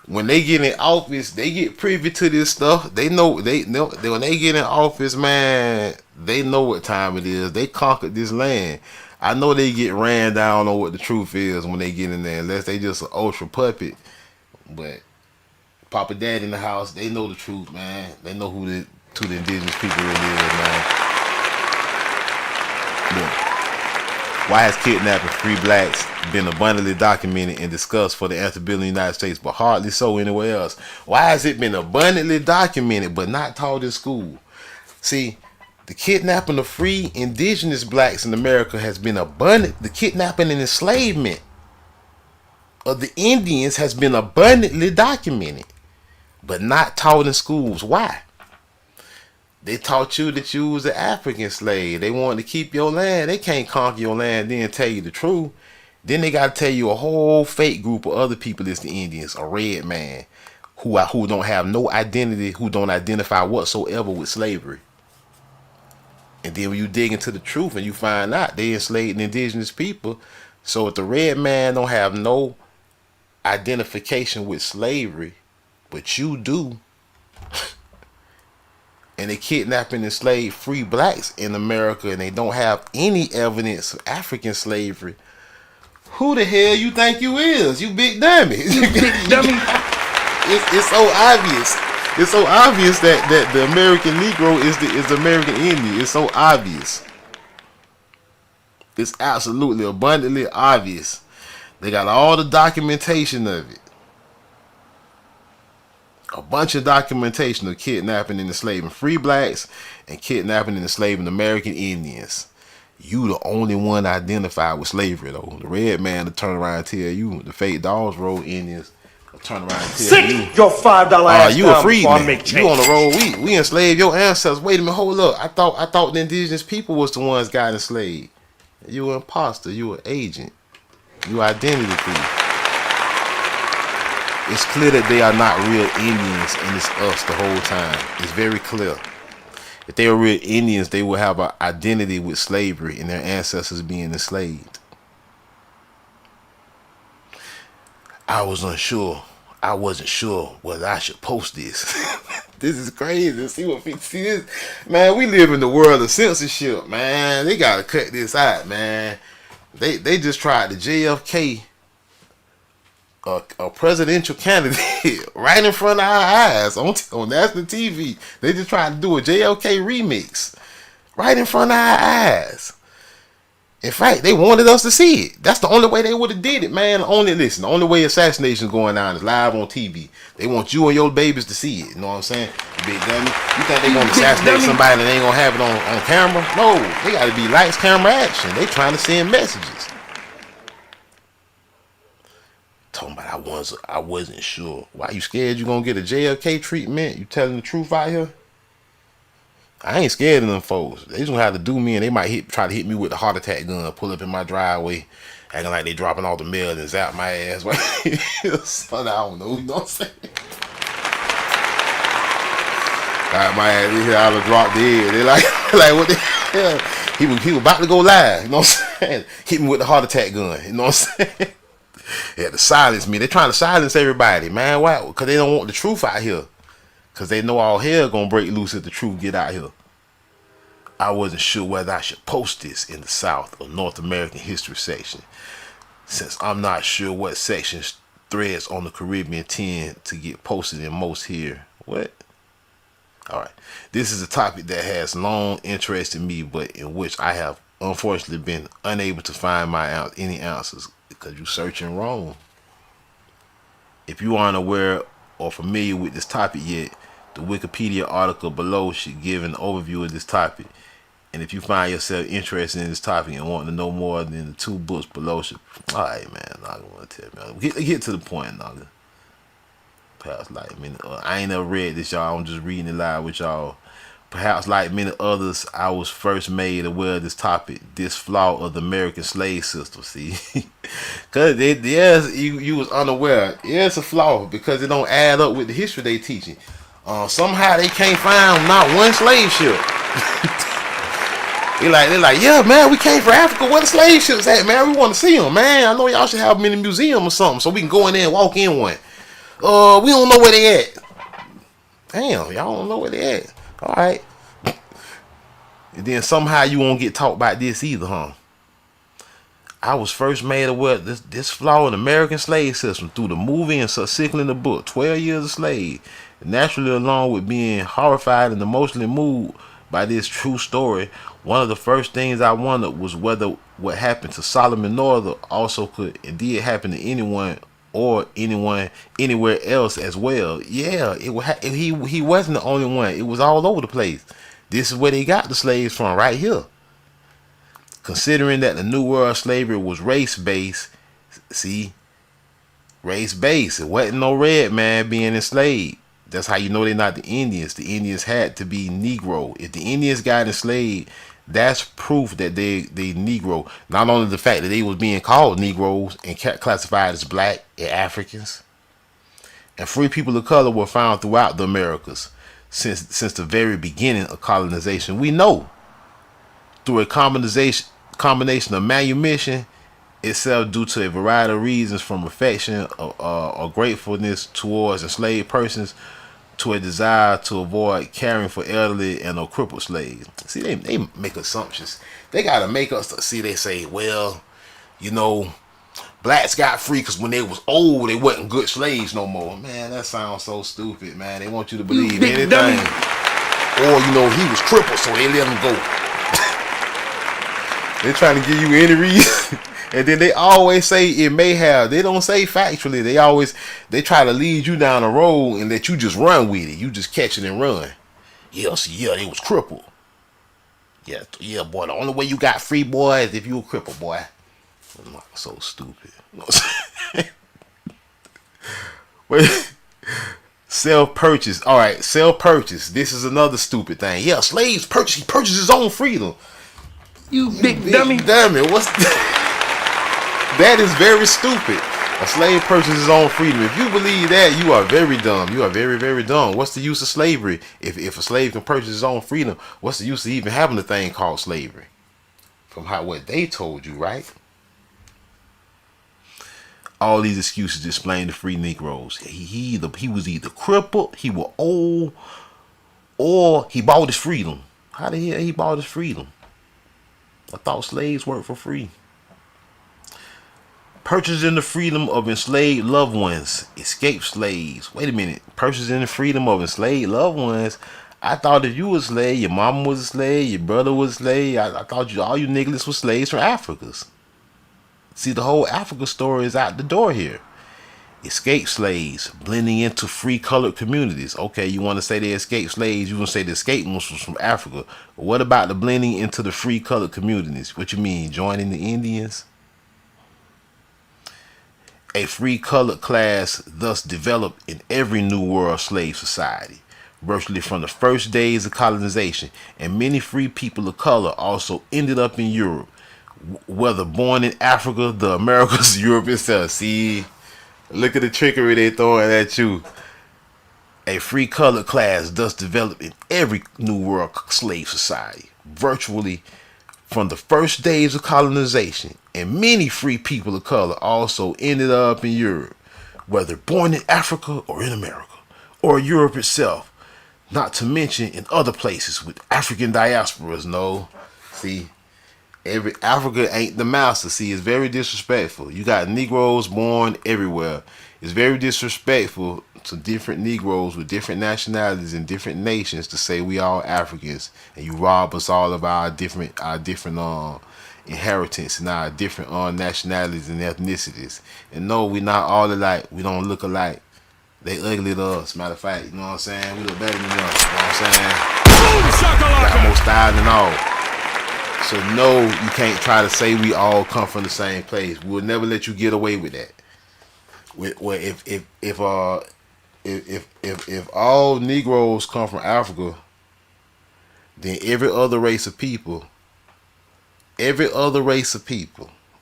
When they get in office, they get privy to this stuff. They know when they get in office, man, they know what time it is. They conquered this land. I know they get ran down on what the truth is when they get in there, unless they just an ultra puppet. But Papa Dad in the house, they know the truth, man. They know who the indigenous people really is, man. Why has kidnapping free blacks been abundantly documented and discussed for the antebellum United States, but hardly so anywhere else? Why has it been abundantly documented but not taught in school? See, the kidnapping of free indigenous blacks in America has been abundant. The kidnapping and enslavement of the Indians has been abundantly documented, but not taught in schools. Why? They taught you that you was an African slave. They wanted to keep your land. They can't conquer your land then tell you the truth. Then they got to tell you a whole fake group of other people is the Indians, a red man, who don't have no identity, who don't identify whatsoever with slavery. And then when you dig into the truth and you find out they enslaved indigenous people. So if the red man don't have no identification with slavery, but you do, and they kidnap and enslave free blacks in America, and they don't have any evidence of African slavery, who the hell you think you is? You big dummy. Big dummy. It's so obvious. It's so obvious that the American Negro is the American Indian. It's so obvious. It's absolutely abundantly obvious. They got all the documentation of it. a bunch of documentation of kidnapping and enslaving free blacks and kidnapping and enslaving American Indians. You the only one identified with slavery though. The red man to turn around and tell you the fake Dawes Road Indians will turn around and tell you Sit your $5 ass you a down before I freedman. make You on the changes. road. We enslaved your ancestors. Wait a minute, hold up. I thought the indigenous people was the ones got enslaved. You an imposter. You an agent. You identity thief. It's clear that they are not real Indians and it's us the whole time. It's very clear. If they were real Indians, they would have an identity with slavery and their ancestors being enslaved. I was unsure. I wasn't sure whether I should post this. This is crazy. See this? Man, we live in the world of censorship, man. They gotta cut this out, man. They just tried the JFK a presidential candidate right in front of our eyes on national TV. They just tried to do a JFK remix right in front of our eyes. In fact, they wanted us to see it. That's the only way they would have did it, man. The only way assassination is going down is live on TV. They want you and your babies to see it. You know what I'm saying? You big dummy. You think they gonna assassinate somebody and they ain't gonna have it on camera? No, they gotta be lights, camera, action. They trying to send messages. Talking about I wasn't sure. Why you scared you gonna get a JFK treatment? You telling the truth out here? I ain't scared of them folks. They just gonna have to do me and they might try to hit me with the heart attack gun, pull up in my driveway, acting like they dropping all the mail and zap my ass. Son, I don't know. You know what I'm saying? Got my ass in here, I would drop dead. They like what the hell? He was about to go live. You know what I'm saying? Hit me with the heart attack gun. You know what I'm saying? They had to silence me. They trying to silence everybody, man. Why? Because they don't want the truth out here. Because they know all hell gonna break loose if the truth get out here. I wasn't sure whether I should post this in the South or North American history section, since I'm not sure what sections threads on the Caribbean tend to get posted in most here. What? Alright. This is a topic that has long interested me, but in which I have unfortunately been unable to find any answers because you're searching wrong. If you aren't aware or familiar with this topic yet, the Wikipedia article below should give an overview of this topic. And if you find yourself interested in this topic and want to know more, then the 2 books below should... Alright, man. I don't want to tell you. Get to the point, Naga. Perhaps like many... I ain't never read this, y'all. I'm just reading it live with y'all. Perhaps like many others, I was first made aware of this topic, this flaw of the American slave system, see? Because, yes, you was unaware. Yeah, it's a flaw because it don't add up with the history they teaching. Somehow they can't find not one slave ship. They're like, yeah, man, we came from Africa. Where the slave ships at, man? We want to see them, man. I know y'all should have them in the museum or something so we can go in there and walk in one. We don't know where they at. Damn, y'all don't know where they at. All right. And then somehow you won't get taught about this either, huh? I was first made aware of this flaw in the American slave system through the movie and subsequently the book, 12 Years a Slave. Naturally, along with being horrified and emotionally moved by this true story, one of the first things I wondered was whether what happened to Solomon Northup also could and did happen to anyone or anyone anywhere else as well. Yeah, he wasn't the only one. It was all over the place. This is where they got the slaves from, right here. Considering that the New World slavery was race-based, see, race-based. It wasn't no red man being enslaved. That's how you know they're not the Indians. The Indians had to be Negro. If the Indians got enslaved, that's proof that they Negro. Not only the fact that they was being called Negroes and classified as black and Africans. And free people of color were found throughout the Americas since the very beginning of colonization. We know through a combination of manumission itself due to a variety of reasons, from affection or gratefulness towards enslaved persons to a desire to avoid caring for elderly and or crippled slaves. See, they make assumptions. They gotta make us see. They say, well, you know, blacks got free because when they was old, they wasn't good slaves no more. Man, that sounds so stupid, man. They want you to believe anything. Dummy. Or, you know, he was crippled, so they let him go. They're trying to give you any reason. And then they always say it may have. They don't say factually. They try to lead you down a road and let you just run with it. You just catch it and run. Yeah, see, yeah, they was crippled. Yeah, yeah, boy. The only way you got free, boy, is if you a cripple, boy. I'm not so stupid. You know what I'm saying? Wait. Self-purchase. All right, self-purchase. This is another stupid thing. Yeah, slaves purchase. He purchased his own freedom. You big dummy. Damn it. What's that is very stupid. A slave purchases his own freedom. If you believe that, you are very dumb. You are very, very dumb. What's the use of slavery? If a slave can purchase his own freedom, what's the use of even having a thing called slavery? From what they told you, right? All these excuses explain the free Negroes. He was either crippled, he was old, or he bought his freedom. How the hell he bought his freedom? I thought slaves worked for free. Purchasing the freedom of enslaved loved ones, escaped slaves. Wait a minute. Purchasing the freedom of enslaved loved ones. I thought if you was a slave, your mama was a slave, your brother was a slave. I thought all you niggas were slaves from Africans. See, the whole Africa story is out the door here. Escaped slaves blending into free colored communities. Okay, you want to say they escaped slaves, you want to say the escaped ones was from Africa. But what about the blending into the free colored communities? What you mean, joining the Indians? A free colored class thus developed in every New World slave society, virtually from the first days of colonization, and many free people of color also ended up in Europe, whether born in Africa, the Americas, Europe itself. See, look at the trickery they throwing at you. A free colored class thus developed in every New World slave society, virtually from the first days of colonization, and many free people of color also ended up in Europe, whether born in Africa or in America, or Europe itself, not to mention in other places with African diasporas. No, see, every Africa ain't the master. See, it's very disrespectful. You got Negroes born everywhere. It's very disrespectful to different Negroes with different nationalities and different nations to say we all Africans, and you rob us all of our different inheritance and our different nationalities and ethnicities. And no, we not all alike. We don't look alike. They ugly to us. Matter of fact, you know what I'm saying? We look better than them. You know what I'm saying? Boom Got shakalaka! more style than all. So no, you can't try to say we all come from the same place. We'll never let you get away with that. If all Negroes come from Africa, then every other race of people,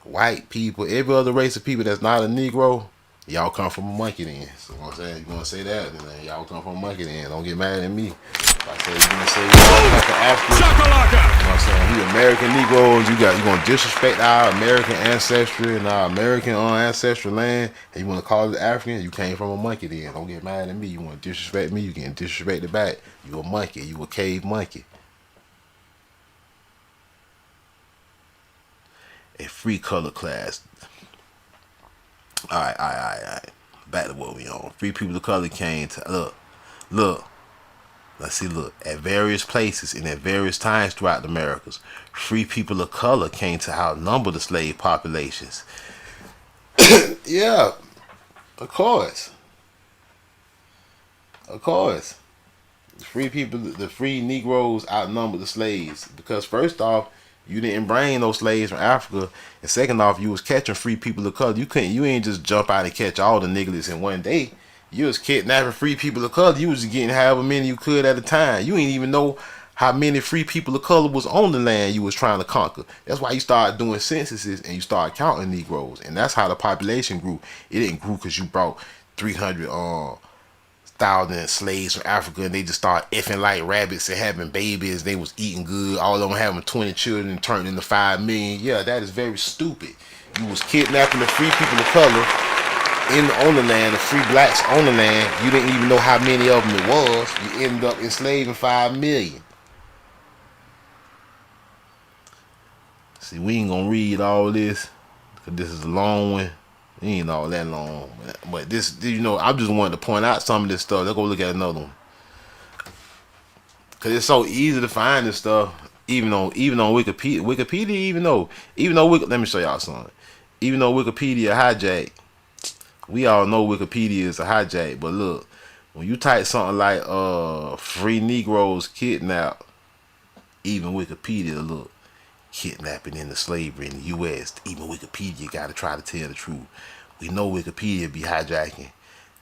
white people, every other race of people that's not a Negro, y'all come from a monkey then. So I'm saying, you're gonna say that, then y'all come from a monkey then. Don't get mad at me. If I say you're gonna say we all come from Africa, Shakalaka! you know what I'm saying? We American Negroes, you're gonna disrespect our American ancestry and our American ancestral land, and you wanna call it African, you came from a monkey then. Don't get mad at me. You wanna disrespect me, you getting disrespected back. You a monkey, you a cave monkey. A free color class. Alright. Back to what we on. Free people of color came to look. Let's see, look. At various places and at various times throughout the Americas, free people of color came to outnumber the slave populations. Yeah, of course. The free Negroes outnumbered the slaves because first off, you didn't bring those slaves from Africa, and second off, you was catching free people of color. You ain't just jump out and catch all the niggas in one day. You was kidnapping free people of color. You was getting however many you could at a time. You ain't even know how many free people of color was on the land you was trying to conquer. That's why you started doing censuses and you started counting Negroes, and that's how the population grew. It didn't grow because you brought 300,000 slaves from Africa and they just started effing like rabbits and having babies. They was eating good. All of them having 20 children and turned into 5 million. Yeah, that is very stupid. You was kidnapping the free people of color on the land, the free blacks on the land. You didn't even know how many of them it was. You ended up enslaving 5 million. See, we ain't gonna read all this because this is a long one. It ain't all that long, but this, I just wanted to point out some of this stuff. Let's go look at another one, cause it's so easy to find this stuff, even on Wikipedia. Let me show y'all something. even though Wikipedia hijacked, we all know Wikipedia is a hijack. But look, when you type something like free Negroes kidnapped, even Wikipedia look kidnapping into slavery in the U.S. Even Wikipedia got to try to tell the truth. We know Wikipedia be hijacking.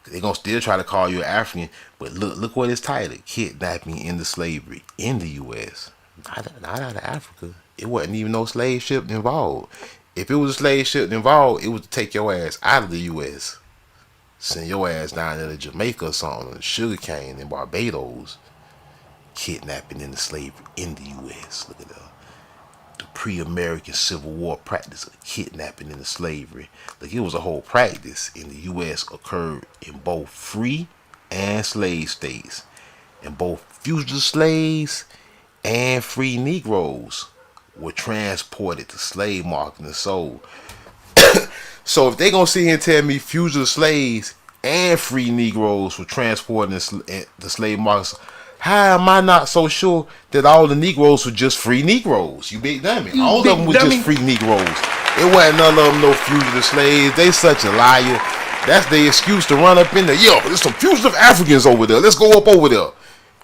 They gonna still try to call you an African, but look what it's titled: kidnapping into slavery in the U.S. Not out of Africa. It wasn't even no slave ship involved. If it was a slave ship involved, it was to take your ass out of the U.S. Send your ass down there to Jamaica or something, or sugarcane in Barbados. Kidnapping into slavery in the U.S. Look at that. The pre-American Civil War practice of kidnapping into slavery. Like, it was a whole practice in the U.S. occurred in both free and slave states. And both fugitive slaves and free Negroes were transported to slave market and sold. So if they gonna sit here and tell me fugitive slaves and free Negroes were transported to slave markets, how am I not so sure that all the Negroes were just free Negroes? You big dummy. All of them were just free Negroes. It wasn't none of them no fugitive slaves. They such a liar. That's their excuse to run up in there. Yo, there's some fugitive Africans over there. Let's go up over there.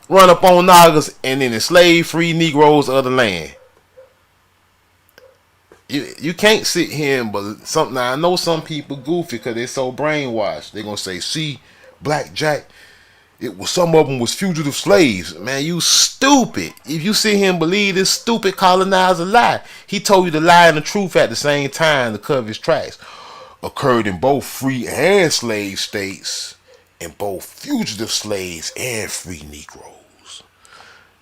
Run up on Nagas and then enslave free Negroes of the land. You can't sit here and but something. I know some people goofy because they're so brainwashed. They're gonna say, see, Black Jack, it was some of them was fugitive slaves. Man, you stupid. If you sit here and believe this stupid colonizer lie, he told you the lie and the truth at the same time to cover his tracks. Occurred in both free and slave states, and both fugitive slaves and free Negroes.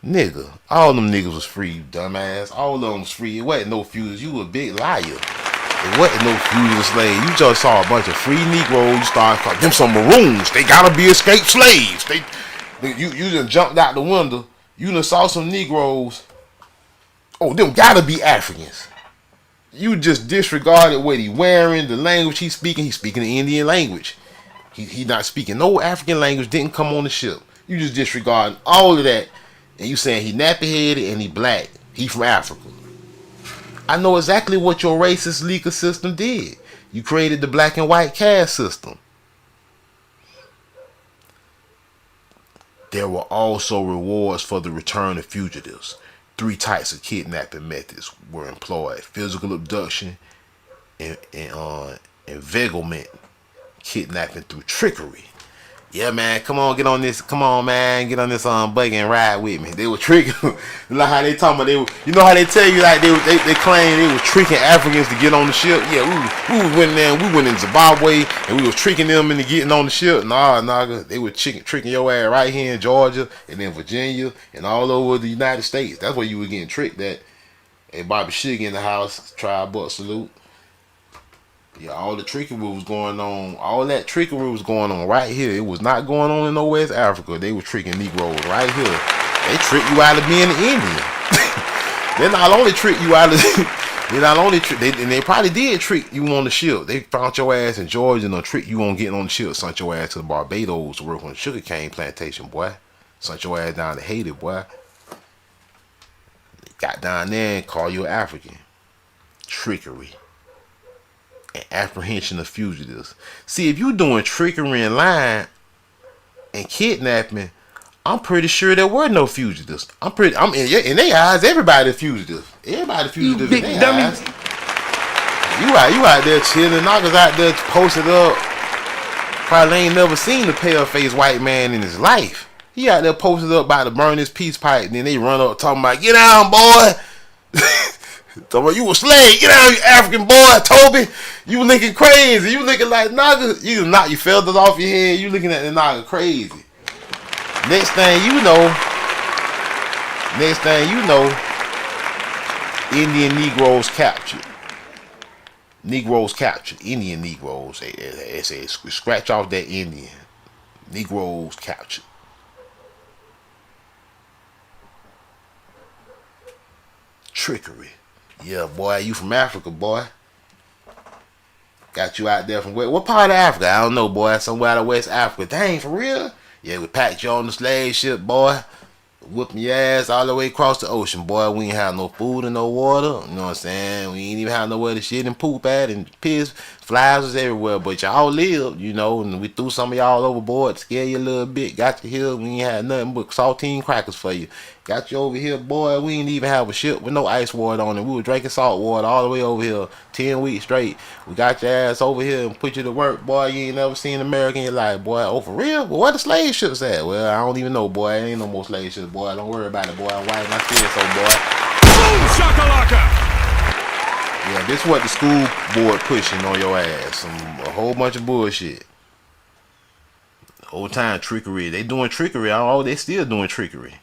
Nigga, all them niggas was free, you dumbass. All of them was free. It wasn't no fugitive. You a big liar. It wasn't no fugitive slave. You just saw a bunch of free Negroes. You started calling them some maroons. They gotta be escaped slaves. You just jumped out the window. You done saw some Negroes. Oh, them gotta be Africans. You just disregarded what he wearing, the language he's speaking. He's speaking the Indian language. He not speaking no African language. Didn't come on the ship. You just disregarding all of that. And you saying he nappy headed and he black. He from Africa. I know exactly what your racist legal system did. You created the black and white caste system. There were also rewards for the return of fugitives. 3 types of kidnapping methods were employed: physical abduction, and inveiglement, kidnapping through trickery. Yeah, man, come on, get on this. Come on, man, get on this buggy and ride with me. They were tricking. Like how they talking about you know how they tell you like they claim they were tricking Africans to get on the ship. Yeah, we went there. We went in Zimbabwe and we was tricking them into getting on the ship. Nah, they were tricking your ass right here in Georgia and then Virginia and all over the United States. That's where you were getting tricked at. And Bobby Sugar in the house, tribe butt salute. Yeah, all the trickery was going on. All that trickery was going on right here. It was not going on in no West Africa. They were tricking Negroes right here. They tricked you out of being an Indian. They not only trick you out of. They probably did trick you on the ship. They found your ass in Georgia and trick you on getting on the ship. Sent your ass to Barbados to work on the sugarcane plantation, boy. Sent your ass down to Haiti, boy. They got down there and called you an African. Trickery. And apprehension of fugitives. See, if you doing trickery and lying and kidnapping, I'm pretty sure there were no fugitives. I'm in their eyes, everybody a fugitive. Everybody fugitive in their eyes. You out there chilling, knockers out there posted up. Probably ain't never seen a pale-faced white man in his life. He out there posted up about to burn his peace pipe, and then they run up talking about, get down, boy. Talking about, you a slave. Get out, you African boy, Toby. You looking crazy. You looking like Naga. You knock your feathers off your head. You looking at the Naga crazy. Next thing you know, Indian Negroes captured. Indian Negroes. They say scratch off that Indian. Negroes captured. Trickery. Yeah, boy, you from Africa, boy. Got you out there from where? What part of Africa? I don't know, boy. Somewhere out of West Africa. Dang, for real? Yeah, we packed you on the slave ship, boy. whooping your ass all the way across the ocean, boy. We ain't have no food and no water. You know what I'm saying? We ain't even have nowhere to shit and poop at, and piss, flies was everywhere. But y'all lived, you know, and we threw some of y'all overboard, scare you a little bit, got you here. We ain't had nothing but saltine crackers for you. Got you over here, boy. We ain't even have a ship with no ice water on it. We were drinking salt water all the way over here, 10 weeks straight. We got your ass over here and put you to work, boy. You ain't never seen America in your life, boy. Oh, for real? Well, where the slave ships at? Well, I don't even know, boy. Ain't no more slave ships, boy. Don't worry about it, boy. I'm white and I feel so, boy. Boom shakalaka! Yeah, this what the school board pushing on your ass. A whole bunch of bullshit. Whole time trickery. They doing trickery. Oh, they still doing trickery.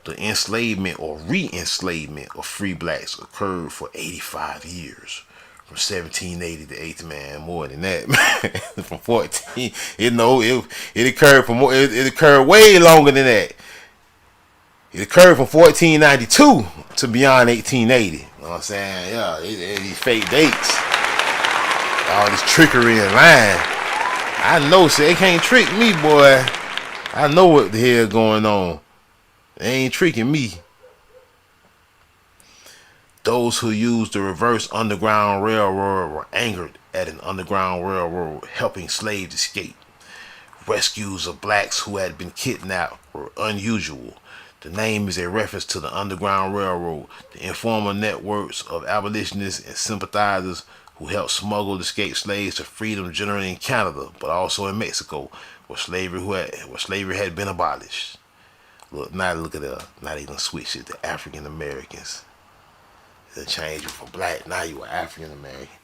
The enslavement or re-enslavement of free blacks occurred for 85 years. From 1780 to 8th, man, more than that, man. From 14, it occurred for more. It occurred way longer than that. It occurred from 1492 to beyond 1880. You know what I'm saying? Yeah, these fake dates, all this trickery and lying. I know, so they can't trick me, boy. I know what the hell going on. They ain't tricking me. Those who used the reverse Underground Railroad were angered at an Underground Railroad helping slaves escape. Rescues of blacks who had been kidnapped were unusual. The name is a reference to the Underground Railroad, the informal networks of abolitionists and sympathizers who helped smuggle escaped slaves to freedom, generally in Canada, but also in Mexico, where slavery had been abolished. Look, now look at that. Now they gonna switch it to African Americans. They change it from black. Now you are African American.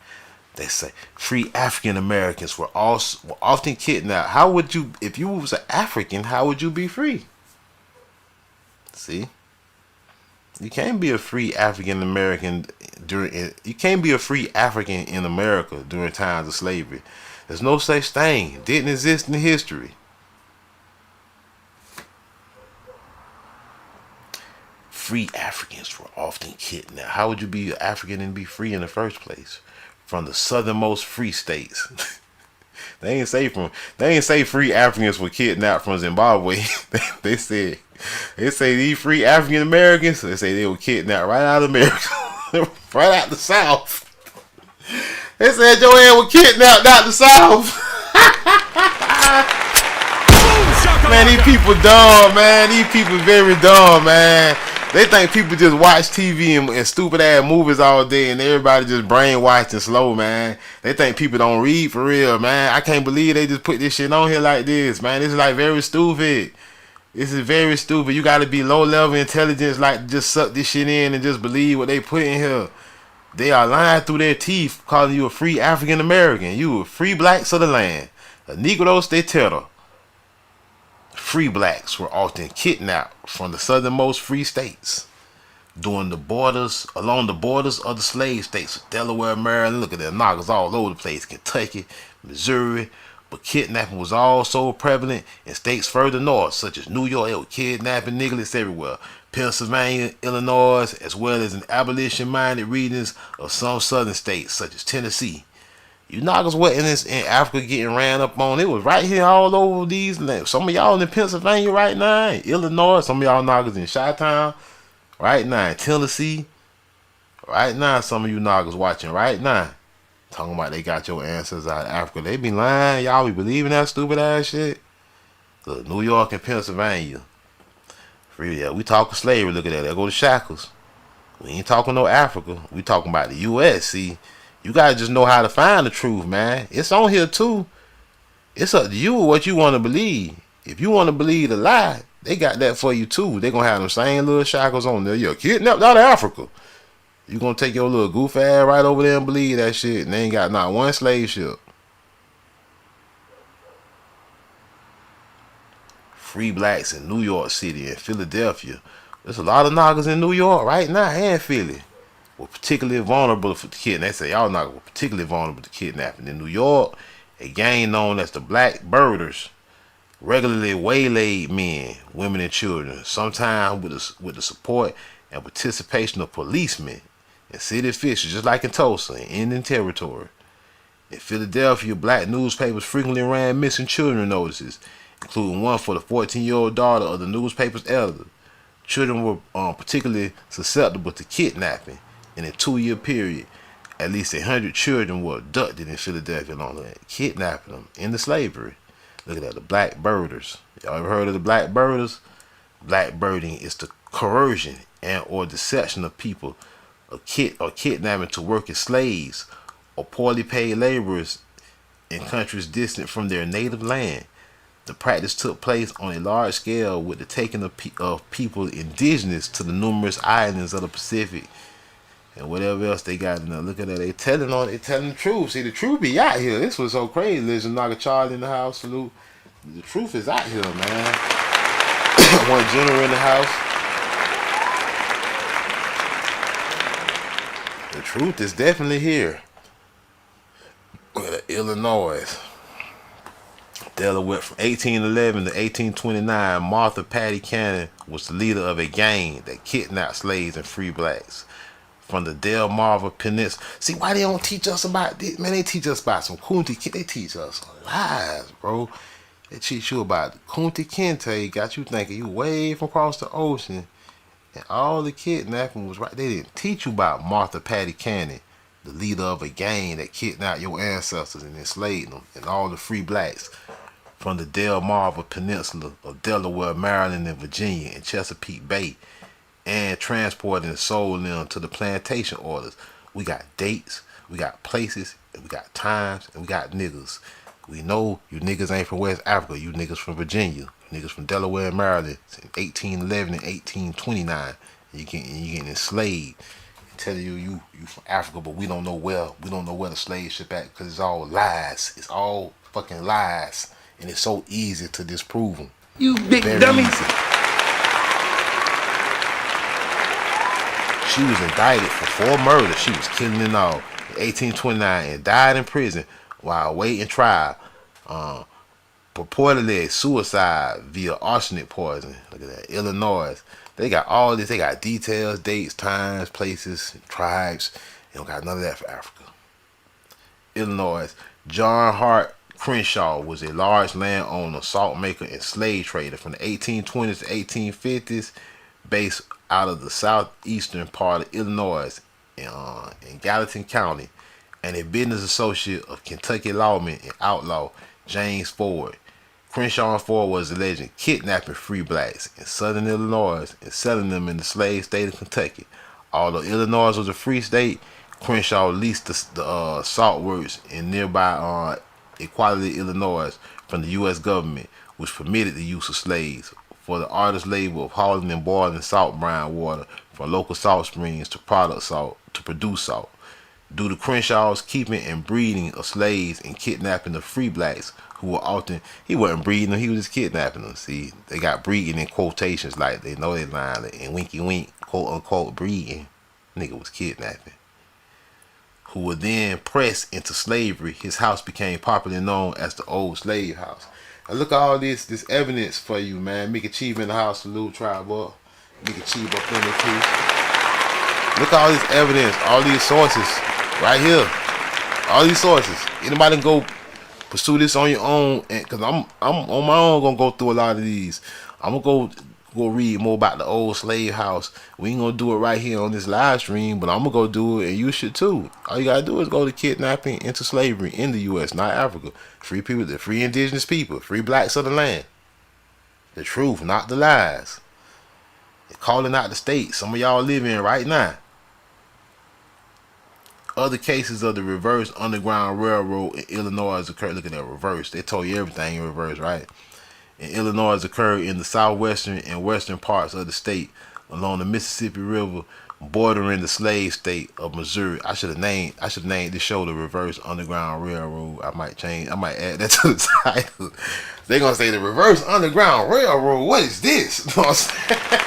They say free African Americans were often kidnapped. How would you, if you was an African, how would you be free? See, you can't be a free African American you can't be a free African in America during times of slavery. There's no such thing. It didn't exist in history. Free Africans were often kidnapped. How would you be African and be free in the first place? From the southernmost free states. They ain't say free Africans were kidnapped from Zimbabwe. they say these free African Americans. They say they were kidnapped right out of America, right out the South. They said your ass was kidnapped out the South. Man, these people dumb, man. These people very dumb, man. They think people just watch TV and stupid ass movies all day and everybody just brainwashed and slow, man. They think people don't read for real, man. I can't believe they just put this shit on here like this, man. This is like very stupid. This is very stupid. You gotta be low level intelligence, like just suck this shit in and just believe what they put in here. They are lying through their teeth, calling you a free African American. You a free blacks of the land. A Negros de Terra. Free blacks were often kidnapped from the southernmost free states along the borders of the slave states of Delaware, Maryland. Look at that, knockers all over the place. Kentucky, Missouri. But kidnapping was also prevalent in states further north, such as New York. They were kidnapping niggas everywhere. Pennsylvania, Illinois, as well as in abolition-minded regions of some southern states, such as Tennessee. You knockers wasn't in Africa getting ran up on. It was right here all over these lands. Some of y'all in Pennsylvania right now, in Illinois. Some of y'all knockers in Chi-Town right now, in Tennessee. Right now, some of you knockers watching right now. Talking about they got your ancestors out of Africa. They be lying. Y'all be believing that stupid ass shit. Look, New York and Pennsylvania. Free, yeah, we talking slavery. Look at that. There go the shackles. We ain't talking no Africa. We talking about the U.S. See, you gotta just know how to find the truth, man. It's on here too. It's up to you what you want to believe. If you want to believe the lie, they got that for you too. They gonna have them same little shackles on there. You're kidnapped out of Africa. You gonna take your little goof ass right over there and believe that shit, and they ain't got not one slave ship. Free blacks in New York City and Philadelphia. There's a lot of knockers in New York right now and Philly. Were particularly vulnerable for the kidnapping. They say y'all knockers were particularly vulnerable to kidnapping. In New York, a gang known as the Black Birders regularly waylaid men, women, and children, sometimes with the support and participation of policemen and city officials, just like in Tulsa, in Indian Territory. In Philadelphia, black newspapers frequently ran missing children notices, including one for the 14-year-old daughter of the newspaper's editor. children were particularly susceptible to kidnapping. In a 2-year period, at least 100 children were abducted in Philadelphia along kidnapping them into slavery. Look at that, the black birders. Y'all ever heard of the black birders? Black birding is the coercion and or deception of people or kidnapping to work as slaves or poorly paid laborers in countries distant from their native land. The practice took place on a large scale with the taking of people indigenous to the numerous islands of the Pacific and whatever else they got in there. Look at that. They telling the truth. See, the truth be out here. This was so crazy. Legend Naga Charlie in the house. Salute. The truth is out here, man. One general in the house. The truth is definitely here. Look at that, Illinois. Delaware from 1811 to 1829, Martha Patty Cannon was the leader of a gang that kidnapped slaves and free blacks from the Delmarva Peninsula. See why they don't teach us about this? Man, they teach us about some Kunti. They teach us lies, bro. They teach you about Kunti Kinte. Got you thinking you way from across the ocean, and all the kidnapping was right. They didn't teach you about Martha Patty Cannon, the leader of a gang that kidnapped your ancestors and enslaved them, and all the free blacks from the Delmarva Peninsula of Delaware, Maryland, and Virginia, and Chesapeake Bay, and transporting and sold them to the plantation orders. We got dates, we got places, and we got times, and we got niggas. We know you niggas ain't from West Africa. You niggas from Virginia. You niggas from Delaware and Maryland in 1811 and 1829. You getting enslaved. Telling you from Africa, but we don't know where the slave ship at because it's all lies. It's all fucking lies, and it's so easy to disprove them. You big Very dummy. easy. She was indicted for 4 murders. She was killing and all in 1829 and died in prison while awaiting trial. Purportedly a suicide via arsenic poison. Look at that, Illinois. They got all this. They got details, dates, times, places, tribes. They don't got none of that for Africa. Illinois. John Hart Crenshaw was a large landowner, salt maker, and slave trader from the 1820s to 1850s, based out of the southeastern part of Illinois in Gallatin County, and a business associate of Kentucky lawman and outlaw James Ford. Crenshaw and Ford was alleged kidnapping free blacks in southern Illinois and selling them in the slave state of Kentucky. Although Illinois was a free state, Crenshaw leased the salt works in nearby Equality, Illinois, from the U.S. government, which permitted the use of slaves for the artist labor of hauling and boiling salt brine water from local salt springs to produce salt. Due to Crenshaw's keeping and breeding of slaves and kidnapping of free blacks, who were often, he wasn't breeding them, he was just kidnapping them. See, they got breeding in quotations like they know they lying, and winky wink, quote unquote breeding. Nigga was kidnapping. Who were then pressed into slavery. His house became popularly known as the Old Slave House. Now look at all this evidence for you, man. Mickey Chief in the house, salute, tribe up. Mickey Chief up in there too. Look at all this evidence, all these sources, right here. All these sources. Anybody can go pursue this on your own, and cause I'm on my own gonna go through a lot of these. I'm gonna go read more about the Old Slave House. We ain't gonna do it right here on this live stream, but I'm gonna go do it, and you should too. All you gotta do is go to kidnapping into slavery in the U.S., not Africa. Free people, the free indigenous people, free blacks of the land. The truth, not the lies. They're calling out the state some of y'all live in right now. Other cases of the reverse Underground Railroad in Illinois occurred. Look at that reverse. They told you everything in reverse, right? In Illinois occurred in the southwestern and western parts of the state along the Mississippi River, bordering the slave state of Missouri. I should have named this show the Reverse Underground Railroad. I might add that to the title. They're gonna say the Reverse Underground Railroad. What is this? You know what I'm saying?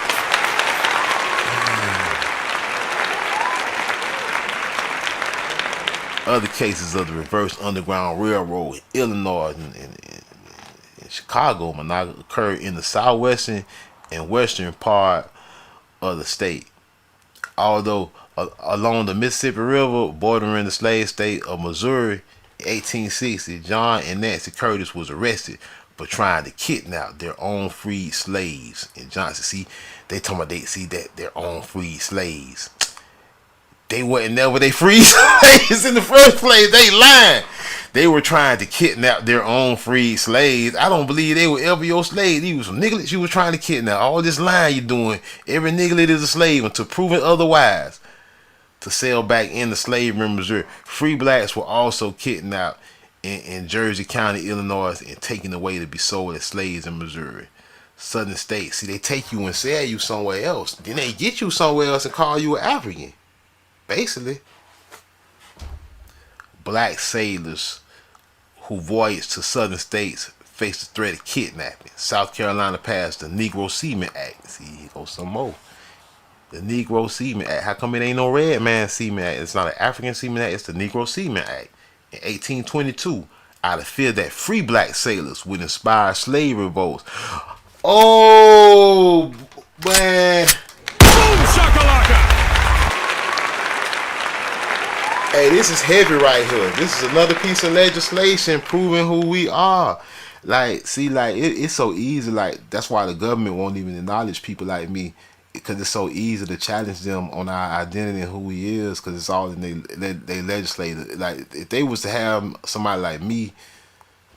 Other cases of the Reverse Underground Railroad in Illinois and Chicago occurred in the southwestern and western part of the state. Although along the Mississippi River, bordering the slave state of Missouri, in 1860, John and Nancy Curtis was arrested but trying to kidnap their own freed slaves. And Johnson, see, they talking about they see that their own freed slaves. They wasn't never they freed slaves in the first place. They lying. They were trying to kidnap their own freed slaves. I don't believe they were ever your slaves. These were some nigglets you was trying to kidnap. All this lying you doing, every niggelet is a slave until proven otherwise. To sell back into slavery in Missouri. Free blacks were also kidnapped in Jersey County, Illinois, and taken away to be sold as slaves in Missouri. Southern states, see, they take you and sell you somewhere else. Then they get you somewhere else and call you an African. Basically. Black sailors who voyaged to southern states faced the threat of kidnapping. South Carolina passed the Negro Seaman Act. See, here goes some more. The Negro Seaman Act. How come it ain't no Red Man Seaman Act? It's not an African Seaman Act. It's the Negro Seaman Act. In 1822, out of fear that free black sailors would inspire slave revolts. Oh, man. Boom shakalaka! Hey, this is heavy right here. This is another piece of legislation proving who we are. Like, see, like, it's so easy. Like, that's why the government won't even acknowledge people like me. Because it's so easy to challenge them on our identity and who we is. Because it's all in they legislated. Like, if they was to have somebody like me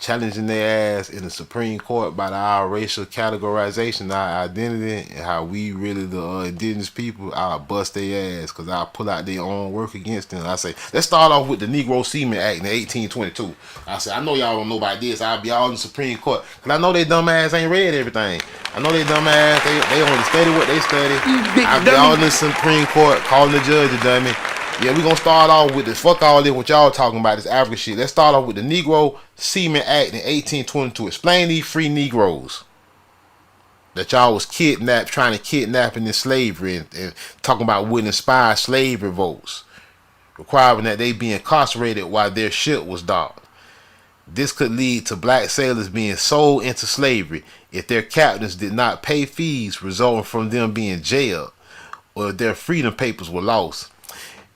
challenging their ass in the Supreme Court about our racial categorization, our identity, and how we really the indigenous people, I'll bust their ass because I'll pull out their own work against them. I say, let's start off with the Negro Seaman Act in 1822. I say, I know y'all don't know about this. I'll be all in the Supreme Court. Because I know they dumb ass ain't read everything. I know they dumb ass, they only study what they study. I'll be all in the Supreme Court calling the judge a dummy. Yeah, we're going to start off with this. Fuck all this, what y'all talking about, this African shit. Let's start off with the Negro Seaman Act in 1822. Explain these free Negroes that y'all was kidnapped, trying to kidnap into slavery and talking about would inspire slave revolts, requiring that they be incarcerated while their ship was docked. This could lead to black sailors being sold into slavery if their captains did not pay fees resulting from them being jailed or if their freedom papers were lost.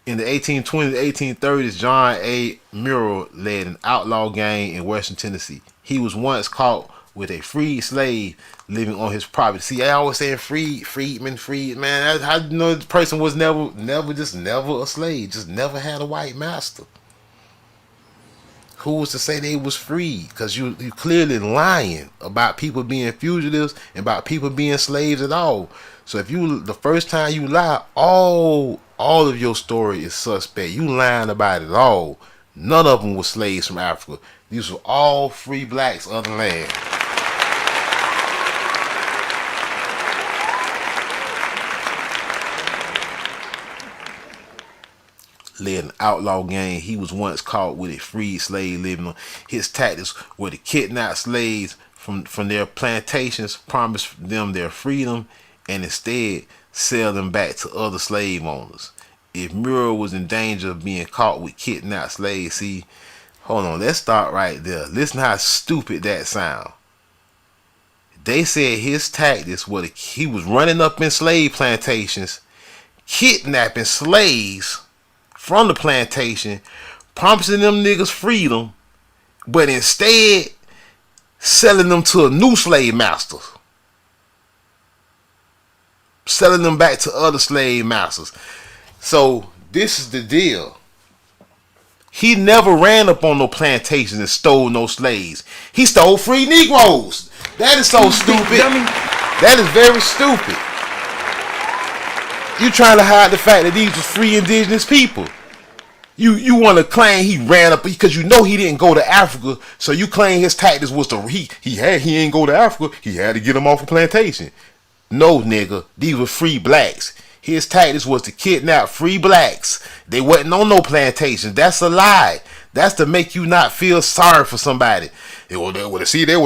In the 1820s and 1830s, John A. Murrell led an outlaw gang in Western Tennessee. He was once caught with a freed slave living on his property. See, I always say freedman. How you know the person was never a slave, just never had a white master. Who was to say they was free? Because you clearly lying about people being fugitives and about people being slaves at all. So if you, the first time you lie, all of your story is suspect. You lying about it all. None of them were slaves from Africa. These were all free blacks of the land. Led an outlaw gang. He was once caught with a freed slave living on. His tactics were to kidnap slaves from their plantations, promise them their freedom, and instead sell them back to other slave owners. If Murrell was in danger of being caught with kidnapped slaves, see, hold on, let's start right there. Listen how stupid that sound. They said his tactics were he was running up in slave plantations, kidnapping slaves from the plantation, promising them niggas freedom, but instead selling them to a new slave master. Selling them back to other slave masters. So this is the deal. He never ran up on no plantations and stole no slaves. He stole free Negroes. That is so stupid. That is very stupid. You trying to hide the fact that these were free indigenous people. You want to claim he ran up because you know he didn't go to Africa, so you claim his tactics was to he ain't go to Africa. He had to get them off a plantation. No, nigga, these were free blacks. His tactics was to kidnap free blacks. They wasn't on no plantations. That's a lie. That's to make you not feel sorry for somebody. They was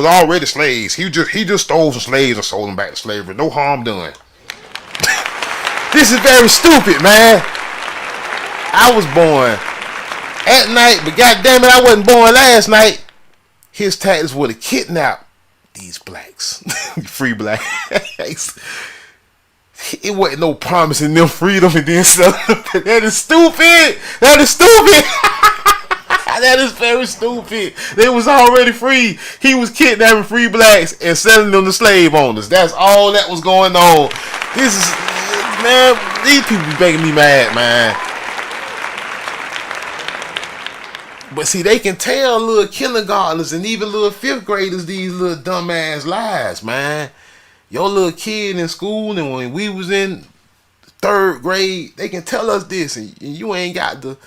already slaves. He just stole some slaves and sold them back to slavery. No harm done. This is very stupid, man. I was born at night, but goddamn it, I wasn't born last night. His tactics were to kidnap these blacks, free blacks. It wasn't no promising them freedom and then sell them. That is stupid. That is stupid. That is very stupid. They was already free. He was kidnapping free blacks and selling them to slave owners. That's all that was going on. This is, man, these people be making me mad, man. But see, they can tell little kindergartners and even little fifth graders these little dumbass lies, man. Your little kid in school, and when we was in third grade, they can tell us this, and you ain't got the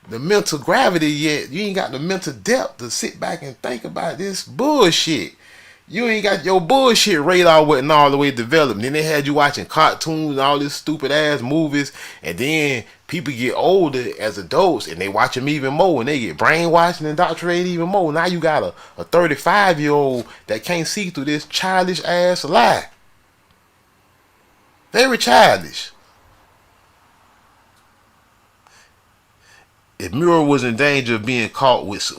mental gravity yet. You ain't got the mental depth to sit back and think about this bullshit. You ain't got your bullshit radar wasn't all the way developed. Then they had you watching cartoons and all this stupid ass movies, and then people get older as adults and they watch them even more, and they get brainwashed and indoctrinated even more. Now you got a 35-year-old that can't see through this childish ass lie. Very childish. If Murrah was in danger of being caught with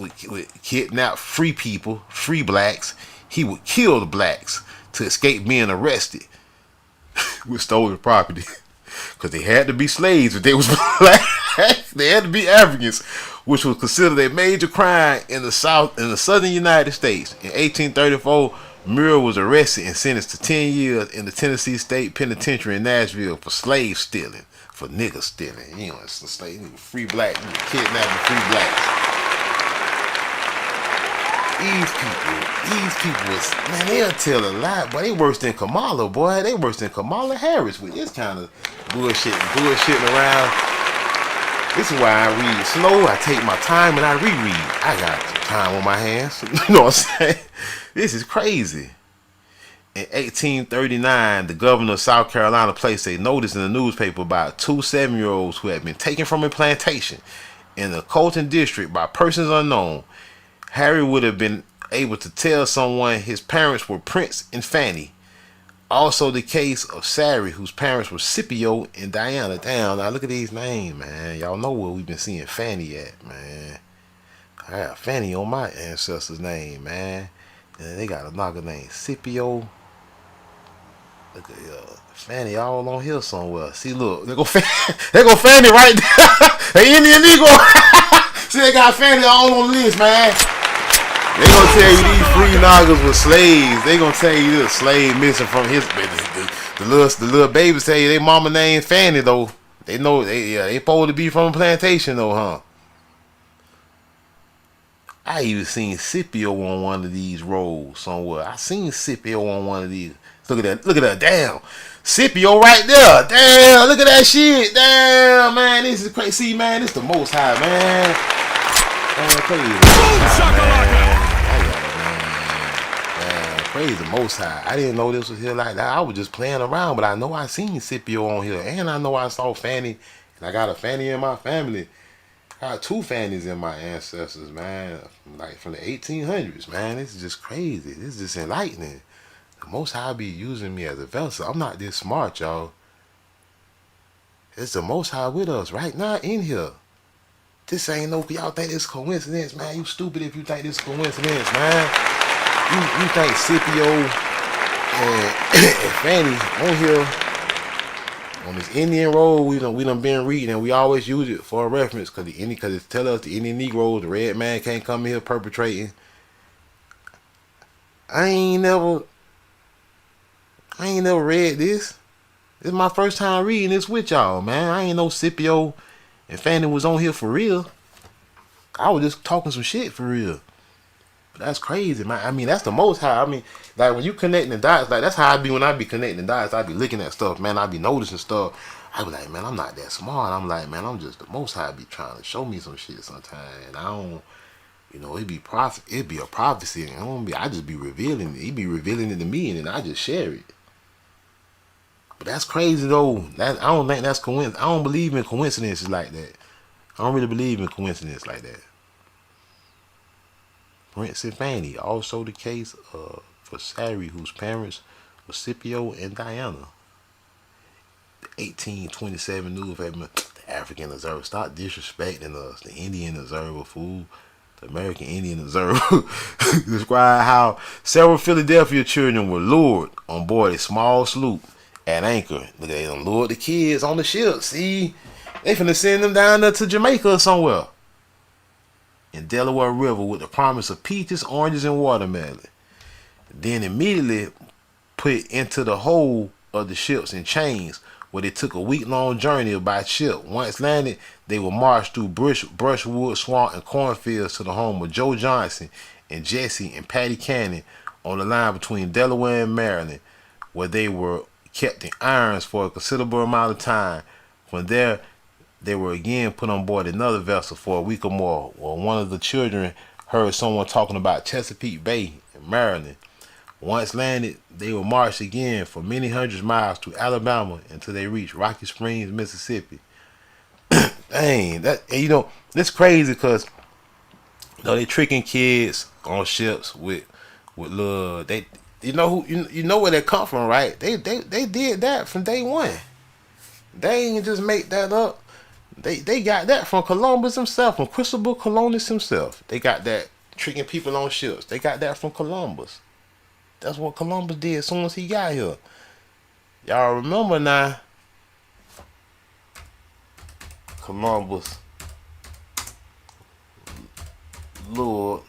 kidnapped free people, free blacks, he would kill the blacks to escape being arrested with stolen property. Because they had to be slaves if they was black. They had to be Africans, which was considered a major crime in the southern United States. In 1834, Murrah was arrested and sentenced to 10 years in the Tennessee State Penitentiary in Nashville for slave stealing, for nigger stealing. You know, it's a slave, free black, kidnapping free blacks. These people was, man, they'll tell a lie, boy. They worse than Kamala, boy. They worse than Kamala Harris with this kind of bullshitting around. This is why I read slow. I take my time and I reread. I got some time on my hands. You know what I'm saying? This is crazy. In 1839, the governor of South Carolina placed a notice in the newspaper about 2 7-year-olds who had been taken from a plantation in the Colton district by persons unknown. Harry would have been able to tell someone his parents were Prince and Fanny. Also the case of Sari, whose parents were Scipio and Diana. Damn, now look at these names, man. Y'all know where we've been seeing Fanny at, man. I got Fanny on my ancestors' name, man. And they got a knocker named Scipio. Look at Fanny all on here somewhere. See, look, they go Fanny right there. An Indian Negro. See, they got Fanny all on the list, man. They gonna tell you these free noggers were slaves. They gonna tell you this slave missing from his the little babies tell you they mama named Fanny though. They know they supposed to be from a plantation though, huh? I even seen Scipio on one of these rolls somewhere. I seen Scipio on one of these. Look at that, damn. Scipio right there. Damn, look at that shit. Damn, man, this is crazy. See, man, this the Most High, man. Boom shakalaka! Praise the Most High. I didn't know this was here like that. I was just playing around, but I know I seen Scipio on here, and I know I saw Fanny, and I got a Fanny in my family. I got 2 Fannies in my ancestors, man. Like from the 1800s, man. This is just crazy. This is just enlightening. The Most High be using me as a vessel. I'm not this smart, y'all. It's the Most High with us right now in here. This ain't no, y'all think this coincidence, man. You stupid if you think this coincidence, man. You think Scipio and Fanny on here on this Indian road we done been reading, and we always use it for a reference because it tell us the Indian Negroes, the red man can't come here perpetrating. I ain't never read this. This is my first time reading this with y'all, man. I ain't know Scipio and Fanny was on here for real. I was just talking some shit for real. But that's crazy, man. I mean, that's the Most High. I mean, like when you connecting the dots, like that's how I be when I be connecting the dots. I be looking at stuff, man. I be noticing stuff. I be like, man, I'm not that smart. I'm like, man, I'm just the Most High be trying to show me some shit sometimes. And I don't, you know, it be a prophecy. And I just be revealing it. He be revealing it to me, and then I just share it. But that's crazy though. I don't think that's coincidence. I don't believe in coincidences like that. I don't really believe in coincidence like that. Prince and Fanny, also the case for Sari, whose parents were Scipio and Diana. The 1827 newspaper, the African Observer, stop disrespecting us. The Indian Observer, fool. The American Indian Observer described how several Philadelphia children were lured on board a small sloop at anchor. Look, they done lured the kids on the ship. See, they finna send them down there to Jamaica or somewhere. in Delaware River with the promise of peaches, oranges, and watermelon. Then immediately put into the hold of the ships in chains, where they took a week-long journey by ship. Once landed, they were marched through brushwood, swamp, and cornfields to the home of Joe Johnson and Jesse and Patty Cannon on the line between Delaware and Maryland, where they were kept in irons for a considerable amount of time. From there, they were again put on board another vessel for a week or more, while one of the children heard someone talking about Chesapeake Bay in Maryland. Once landed, they were marched again for many hundreds miles to Alabama until they reached Rocky Springs, Mississippi. Dang, that's crazy because they tricking kids on ships with love. They, you know where they come from, right? They did that from day one. They ain't just make that up. They got that from Columbus himself, from Cristobal Colon himself. They got that tricking people on ships. They got that from Columbus. That's what Columbus did as soon as he got here. Y'all remember now? Columbus lured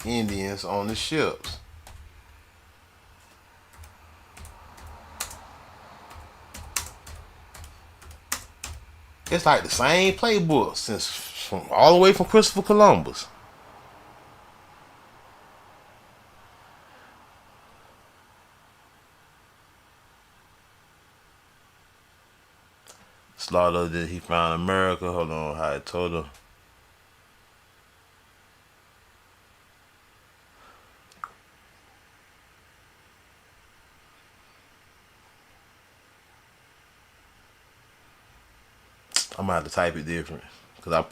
Indians on the ships. It's like the same playbook from all the way from Christopher Columbus. Slaughter that he found America. Hold on, how I told her. I'm gonna have to type it different because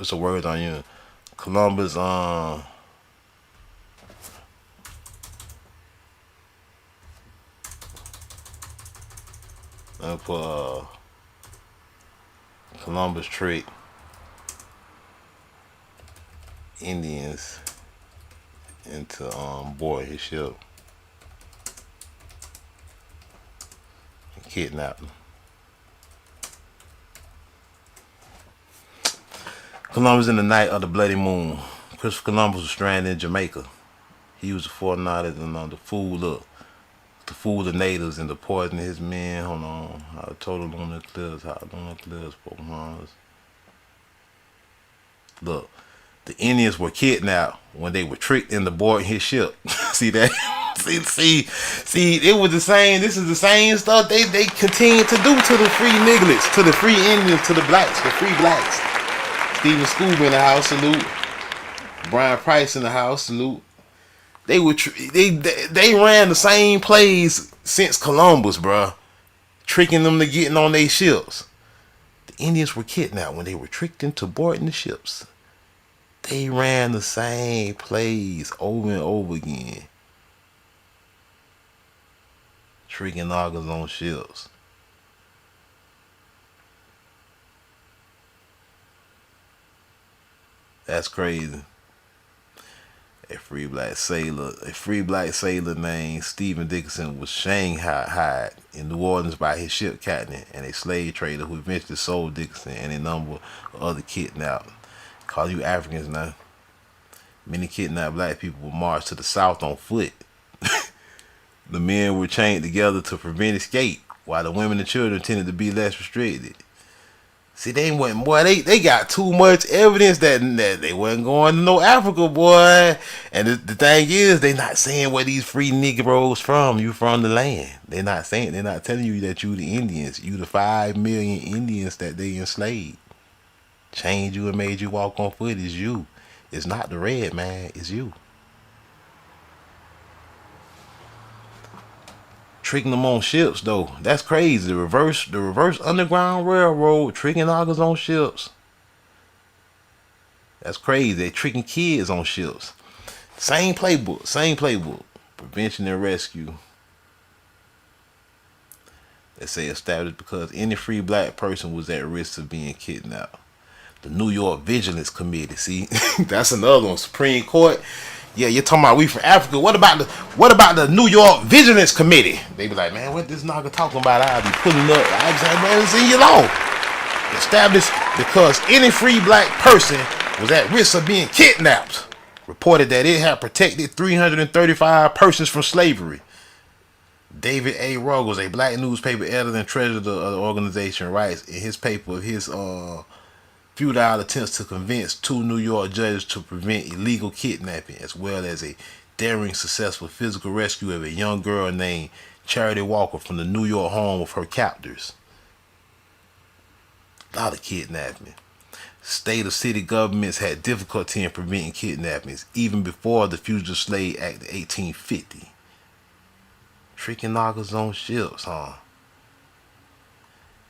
it's a word on you. Columbus. I put Columbus trick Indians into board his ship and kidnap them. Columbus in the night of the bloody moon. Christopher Columbus was stranded in Jamaica. He used the Fort Knowledge and to fool the natives and to poison his men. Hold on. How total lunar eclipse. Pocahontas. Look, the Indians were kidnapped when they were tricked into boarding his ship. See that? see, it was the same. This is the same stuff they continue to do to the free nigglets, to the free Indians, to the blacks, the free blacks. Stephen Scooby in the house, salute. Brian Price in the house, salute. They ran the same plays since Columbus, bruh. Tricking them to getting on their ships. The Indians were kidnapped when they were tricked into boarding the ships. They ran the same plays over and over again. Tricking Augurs on ships. That's crazy. A free black sailor named Stephen Dickinson was shanghaied in New Orleans by his ship captain and a slave trader who eventually sold Dickinson and a number of other kidnapped. Call you Africans now. Many kidnapped black people were marched to the south on foot. The men were chained together to prevent escape, while the women and children tended to be less restricted. See, they got too much evidence that they wasn't going to no Africa, boy. And the thing is, they not saying where these free Negroes from. You from the land. They're not telling you that you the Indians. You the 5 million Indians that they enslaved. Changed you and made you walk on foot is you. It's not the red man, it's you. Tricking them on ships though. That's crazy. The reverse Underground Railroad tricking Augurs on ships. That's crazy. They tricking kids on ships. Same playbook. Prevention and rescue. They say established because any free black person was at risk of being kidnapped. The New York Vigilance Committee. See, that's another one. Supreme Court. Yeah, you're talking about we from Africa. What about the New York Vigilance Committee? They be like, man, what this nigga talking about? I'll be pulling up. I be saying, man, it's in your law. Established because any free black person was at risk of being kidnapped. Reported that it had protected 335 persons from slavery. David A. Ruggles, a black newspaper editor and treasurer of the organization, writes in his paper of his futile attempts to convince 2 New York judges to prevent illegal kidnapping, as well as a daring, successful physical rescue of a young girl named Charity Walker from the New York home of her captors. A lot of kidnapping. State or city governments had difficulty in preventing kidnappings, even before the Fugitive Slave Act of 1850. Tricking knockers on ships, huh?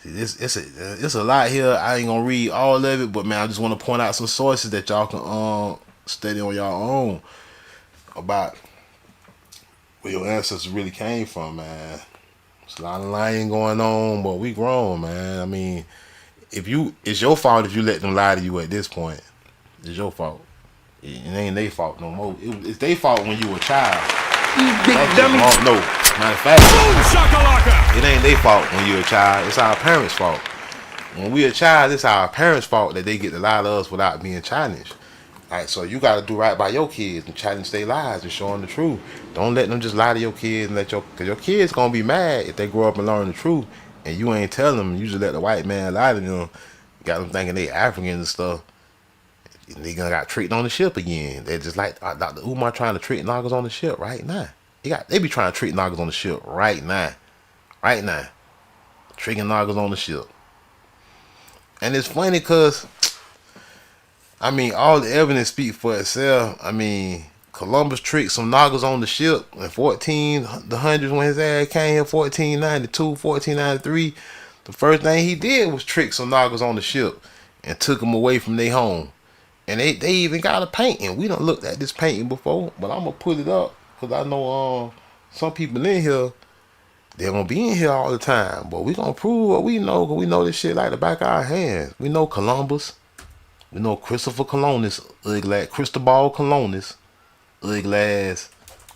See, it's a lot here. I ain't gonna read all of it, but man, I just want to point out some sources that y'all can study on your own about where your ancestors really came from, man. There's a lot of lying going on, but we grown, man. I mean, it's your fault if you let them lie to you at this point. It's your fault. It ain't their fault no more. It's their fault when you were a child. You big dummy. No, matter of fact, Boom shakalaka! it ain't their fault when you're a child. It's our parents' fault. When we're a child, it's our parents' fault that they get to lie to us without being challenged. Alright, so you got to do right by your kids and challenge their lies and show them the truth. Don't let them just lie to your kids and because your kids gonna be mad if they grow up and learn the truth and you ain't telling them. You just let the white man lie to them. Got them thinking they Africans and stuff. And they gonna got tricked on the ship again. They just like Dr. Umar trying to trick knockers on the ship right now. They be trying to trick knockers on the ship right now. Right now. Tricking knockers on the ship. And it's funny because, I mean, all the evidence speaks for itself. I mean, Columbus tricked some knockers on the ship in 1400s when his ass came here, 1492, 1493. The first thing he did was trick some knockers on the ship and took them away from their home. And they even got a painting. We done looked at this painting before, but I'm going to put it up because I know some people in here, they're going to be in here all the time. But we going to prove what we know because we know this shit like the back of our hands. We know Columbus. We know Christopher Columbus, Cristobal Columbus, ugly ass.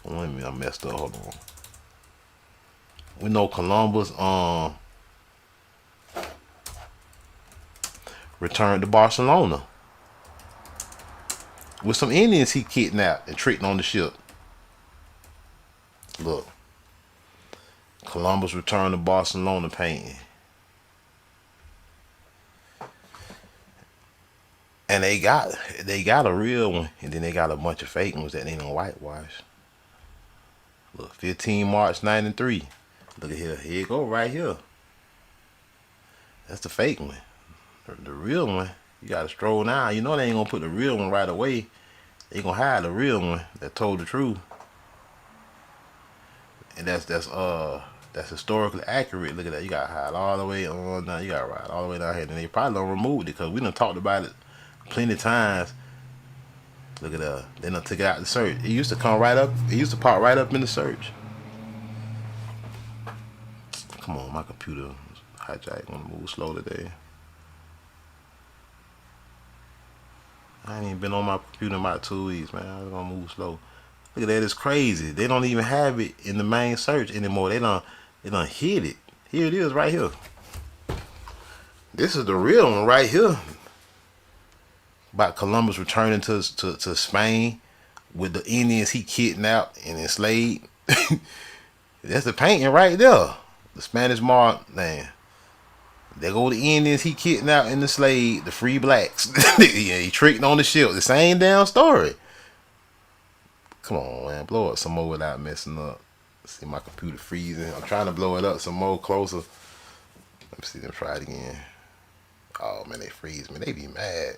Wait a minute, I messed up. Hold on. We know Columbus returned to Barcelona with some Indians he kidnapped and tricked on the ship. Look, Columbus returned to Barcelona painting. And they got a real one, and then they got a bunch of fake ones that they don't whitewash. Look, 15 March 93. Look at here. Here you go, right here. That's the fake one. The real one, you gotta stroll now. You know they ain't gonna put the real one right away. They gonna hide the real one that told the truth. And that's historically accurate. Look at that. You gotta hide all the way on down. You gotta ride all the way down here. And they probably don't remove it because we done talked about it plenty of times. Look at that. They done took it out the search. It used to come right up. It used to pop right up in the search. Come on, my computer hijack. Wanna move slow today. I ain't even been on my computer in about 2 weeks, man. I was gonna move slow. Look at that, it's crazy. They don't even have it in the main search anymore. They done hid it. Here it is right here. This is the real one right here. About Columbus returning to Spain with the Indians he kidnapped and enslaved. That's the painting right there. The Spanish mark, man. There go the Indians he kidnapped and enslaved, the free blacks. Yeah, he tricked on the ship. The same damn story. Come on, man. Blow it some more without messing up. See my computer freezing. I'm trying to blow it up some more closer. Let me see them try it again. Oh, man, they freeze me. They be mad.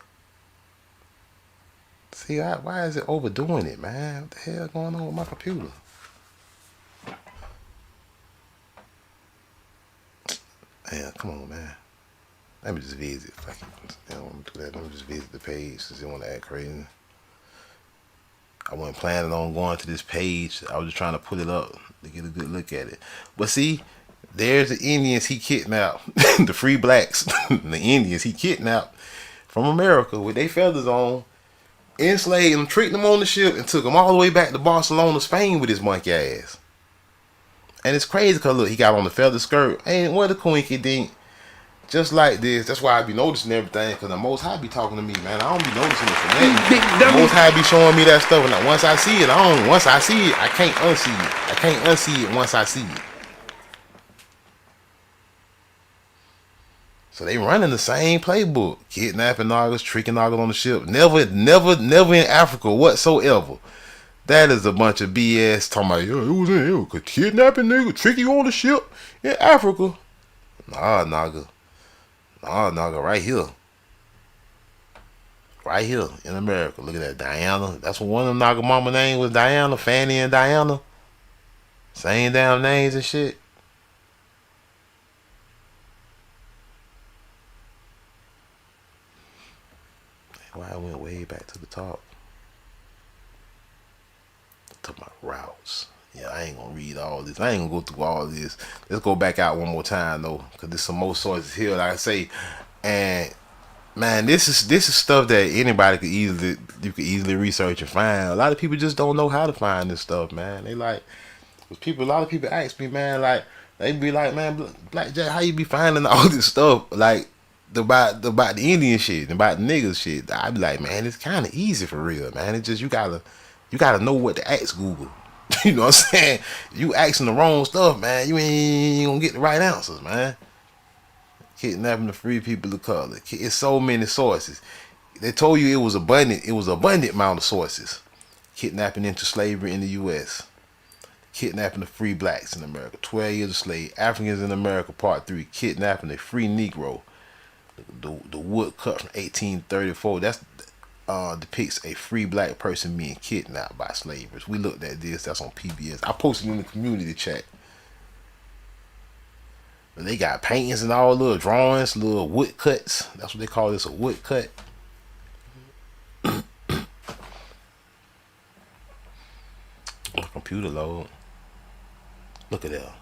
See, why is it overdoing it, man? What the hell going on with my computer? Yeah, come on, man. Let me just visit. Fuck it. I don't want to do that. Let me just visit the page since they want to act crazy. I wasn't planning on going to this page. I was just trying to put it up to get a good look at it. But see, there's the Indians he kidnapped. The free blacks. The Indians he kidnapped from America with their feathers on. Enslaved them, tricked them on the ship, and took them all the way back to Barcelona, Spain with his monkey ass. And it's crazy because look, he got on the feather skirt. Ain't what a coinky dink. Just like this. That's why I be noticing everything, because the Most High be talking to me, man. I don't be noticing it for You nothing. big The dummy. Most High be showing me that stuff, and once I see it, once I see it, I can't unsee it. I can't unsee it once I see it. So they running the same playbook. Kidnapping niggas, tricking niggas on the ship. Never in Africa whatsoever. That is a bunch of BS talking about, yo, it was kidnapping nigga, trick you on the ship in Africa. Nah, nigga, right here. Right here in America. Look at that, Diana. That's what one of them nigga mama name was, Diana, Fanny and Diana. Same damn names and shit. Why I went way back to the top. Talking about routes. Yeah, I ain't gonna read all this. I ain't gonna go through all this. Let's go back out one more time though, cause there's some more sources here, like I say. And man, this is stuff that anybody could easily research and find. A lot of people just don't know how to find this stuff, man. They like, a lot of people ask me, man, like they be like, man, Black Jack, how you be finding all this stuff, like about the Indian shit, about the niggas shit? I be like, man, it's kind of easy for real, man. It's just you gotta know what to ask Google. You know what I'm saying? You asking the wrong stuff, man, you ain't gonna get the right answers, man. Kidnapping the free people of color. It's so many sources. They told you it was abundant. It was abundant amount of sources. Kidnapping into slavery in the U.S. Kidnapping the free blacks in America. 12 years of slave. Africans in America, Part 3. Kidnapping a free Negro. The woodcut from 1834. That's depicts a free black person being kidnapped by slavers. We looked at this. That's on PBS. I posted in the community chat. They got paintings and all, little drawings, little woodcuts. That's what they call this, a woodcut. Computer load. Look at that.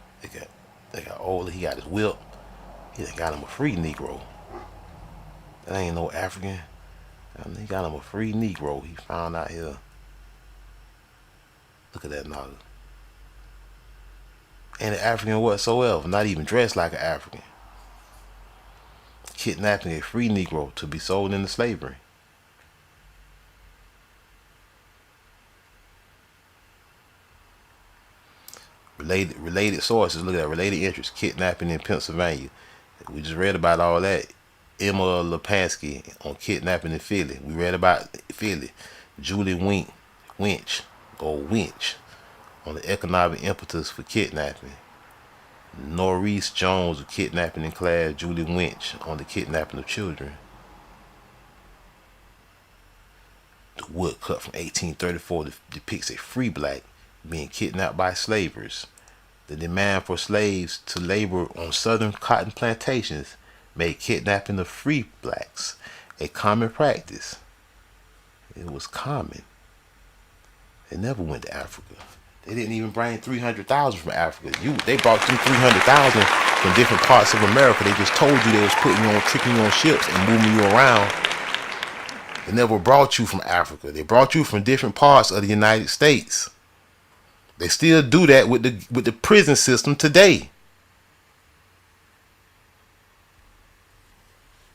They got old. He got his whip. He done got him a free Negro. That ain't no African. He got him a free Negro. He found out here. Look at that nigga. Ain't an African whatsoever. Not even dressed like an African. Kidnapping a free Negro to be sold into slavery. Related sources. Look at that. Related interests. Kidnapping in Pennsylvania. We just read about all that. Emma Lepansky on kidnapping in Philly. We read about Philly. Julie Winch on the economic impetus for kidnapping. Norris Jones of kidnapping in class. Julie Winch on the kidnapping of children. The woodcut from 1834 depicts a free black being kidnapped by slavers. The demand for slaves to labor on southern cotton plantations made kidnapping of free blacks a common practice. It was common. They never went to Africa. They didn't even bring 300,000 from Africa. They brought them 300,000 from different parts of America. They just told you they was putting you on, tricking you on ships and moving you around. They never brought you from Africa. They brought you from different parts of the United States. They still do that with the prison system today.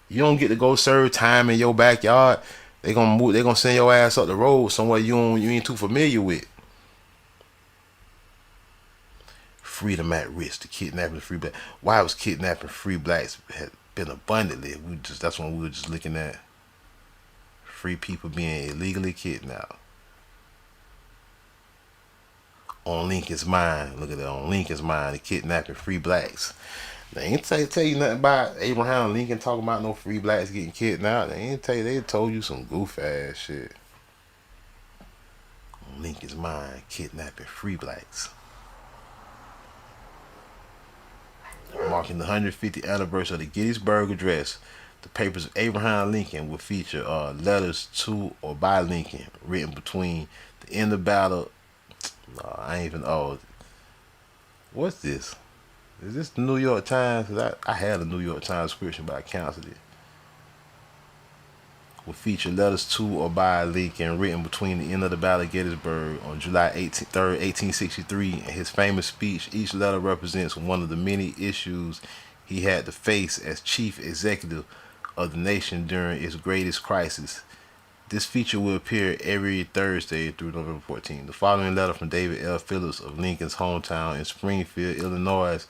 You don't get to go serve time in your backyard. They gonna send your ass up the road somewhere you ain't too familiar with. Freedom at risk. The kidnapping of free black. Why was kidnapping free blacks had been abundantly? That's when we were just looking at free people being illegally kidnapped. On Lincoln's mind, look at that. On Lincoln's mind, the kidnapping free blacks. They ain't tell you nothing about Abraham Lincoln talking about no free blacks getting kidnapped. They ain't tell you. They told you some goof ass shit. On Lincoln's mind, kidnapping free blacks. Marking the 150th anniversary of the Gettysburg Address, the papers of Abraham Lincoln will feature letters to or by Lincoln written between the end of battle. What's this? Is this the New York Times? Cause I had a New York Times subscription, but I canceled it. Will feature letters to or by Lincoln written between the end of the battle of Gettysburg on July 3rd, 1863, and his famous speech. Each letter represents one of the many issues he had to face as chief executive of the nation during its greatest crisis. This feature will appear every Thursday through November 14th. The following letter from David L. Phillips of Lincoln's hometown in Springfield, Illinois,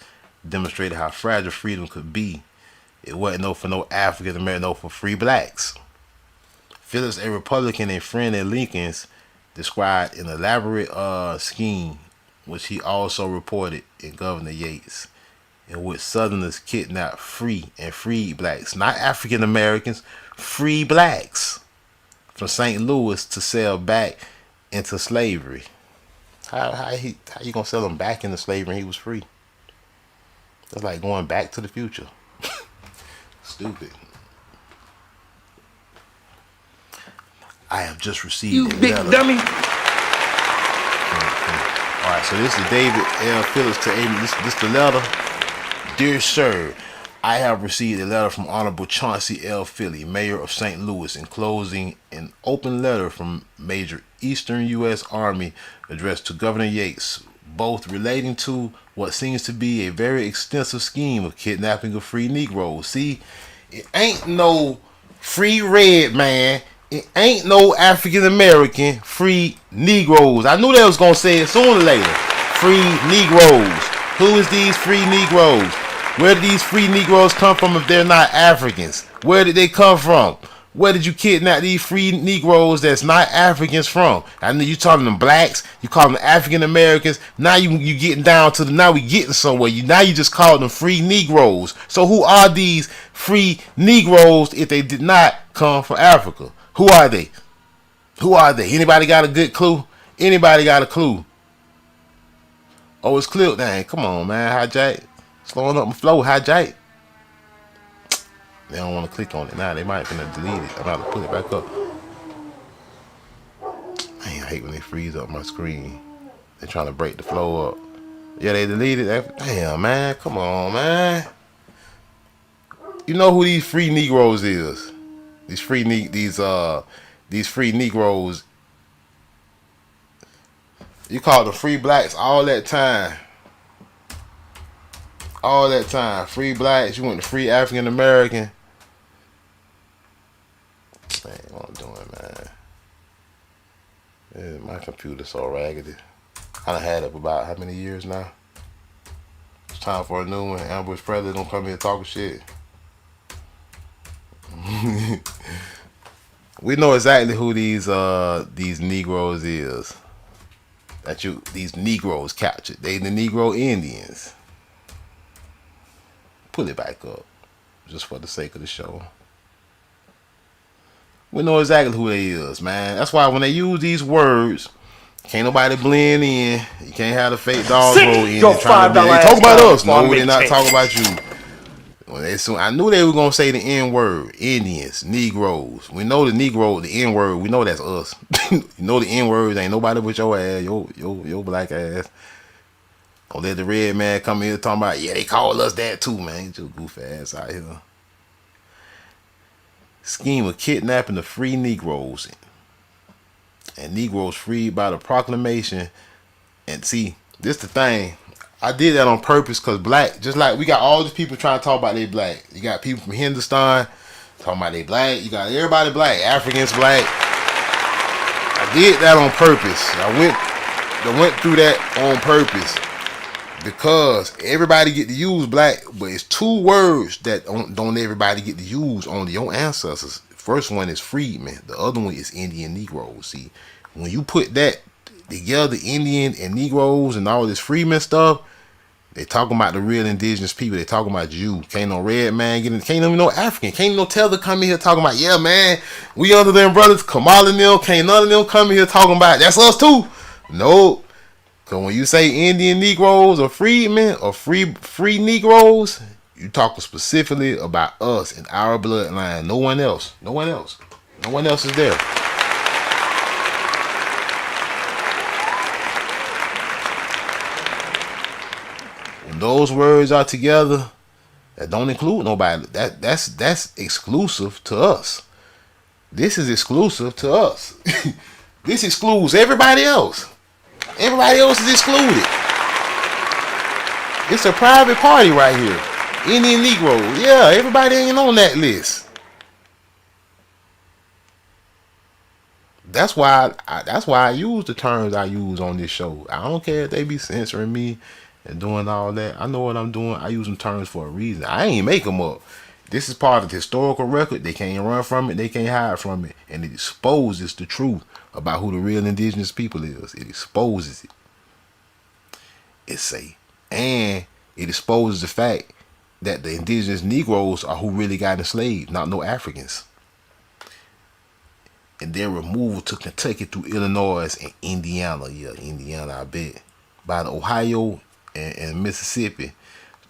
demonstrated how fragile freedom could be. It wasn't no for no African American, no for free blacks. Phillips, a Republican and friend of Lincoln's, described an elaborate scheme, which he also reported in Governor Yates, in which Southerners kidnapped freed blacks, not African Americans, free blacks, from St. Louis to sell back into slavery. How you gonna sell them back into slavery when he was free? That's like going back to the future. Stupid. I have just received You a big letter. dummy. Alright, so this is David L. Phillips to Amy. This the letter. Dear Sir, I have received a letter from Honorable Chauncey L. Philly, Mayor of St. Louis, enclosing an open letter from Major Eastern U.S. Army addressed to Governor Yates, both relating to what seems to be a very extensive scheme of kidnapping of free Negroes. See, it ain't no free red man. It ain't no African American free Negroes. I knew they was gonna say it sooner or later. Free Negroes. Who is these free Negroes? Where did these free Negroes come from if they're not Africans? Where did they come from? Where did you kidnap these free Negroes that's not Africans from? I know you calling them blacks, you call them African Americans. Now you getting down to now we getting somewhere. You just call them free Negroes. So who are these free Negroes if they did not come from Africa? Who are they? Who are they? Anybody got a good clue? Anybody got a clue? Oh, it's clear. Dang, come on, man. Hijack. Slowing up my flow, hijack. They don't want to click on it now. They might finna delete it. I'm about to put it back up. Man, I hate when they freeze up my screen. They're trying to break the flow up. Yeah, they deleted that. Damn, man. Come on, man. You know who these free Negroes is? These free Negroes. You called them free blacks all that time. All that time. Free blacks. You went to free African American. Man, what I'm doing, man. My computer's so raggedy. I done had it for about how many years now? It's time for a new one. Ambush Predator don't come here talking shit. We know exactly who these Negroes is. These Negroes captured. They the Negro Indians. Pull it back up, just for the sake of the show. We know exactly who they is, man. That's why when they use these words, can't nobody blend in. You can't have the fake dog roll in. They talk about us. No, they're not talking about you. I knew they were gonna say the N word. Indians, Negroes. We know the Negro, the N word. We know that's us. You know the N words ain't nobody but your ass, your black ass. Don't let the red man come here talking about, yeah, they call us that too, man. Get your goof ass out here. Scheme of kidnapping the free Negroes. And Negroes freed by the proclamation. And see, this the thing. I did that on purpose because black, just like we got all these people trying to talk about they black. You got people from Hindustan talking about they black. You got everybody black. Africans black. I did that on purpose. I went through that on purpose. Because everybody get to use black, but it's two words that don't everybody get to use, only your ancestors. First one is freedmen. The other one is Indian Negroes. See, when you put that together, Indian and Negroes and all this freedmen stuff, they talking about the real indigenous people. They talking about you. Can't no red man get in. Can't even no African. Can't no Tether come in here talking about, yeah, man, we under them brothers. Kamal and them. Can't none of them come in here talking about, that's us too. Nope. Because when you say Indian Negroes or freedmen or free Negroes, you talking specifically about us and our bloodline. No one else. No one else. No one else is there. When those words are together, that don't include nobody. That's exclusive to us. This is exclusive to us. This excludes everybody else. Everybody else is excluded. It's a private party right here. Indian Negroes. Yeah, everybody ain't on that list. That's why I use the terms I use on this show. I don't care if they be censoring me and doing all that. I know what I'm doing. I use them terms for a reason. I ain't make them up. This is part of the historical record. They can't run from it. They can't hide from it. And it exposes the truth about who the real indigenous people is. It exposes it. And it exposes the fact that the indigenous Negroes are who really got enslaved, not no Africans. And their removal to Kentucky through Illinois and Indiana, Indiana, I bet, by the Ohio and Mississippi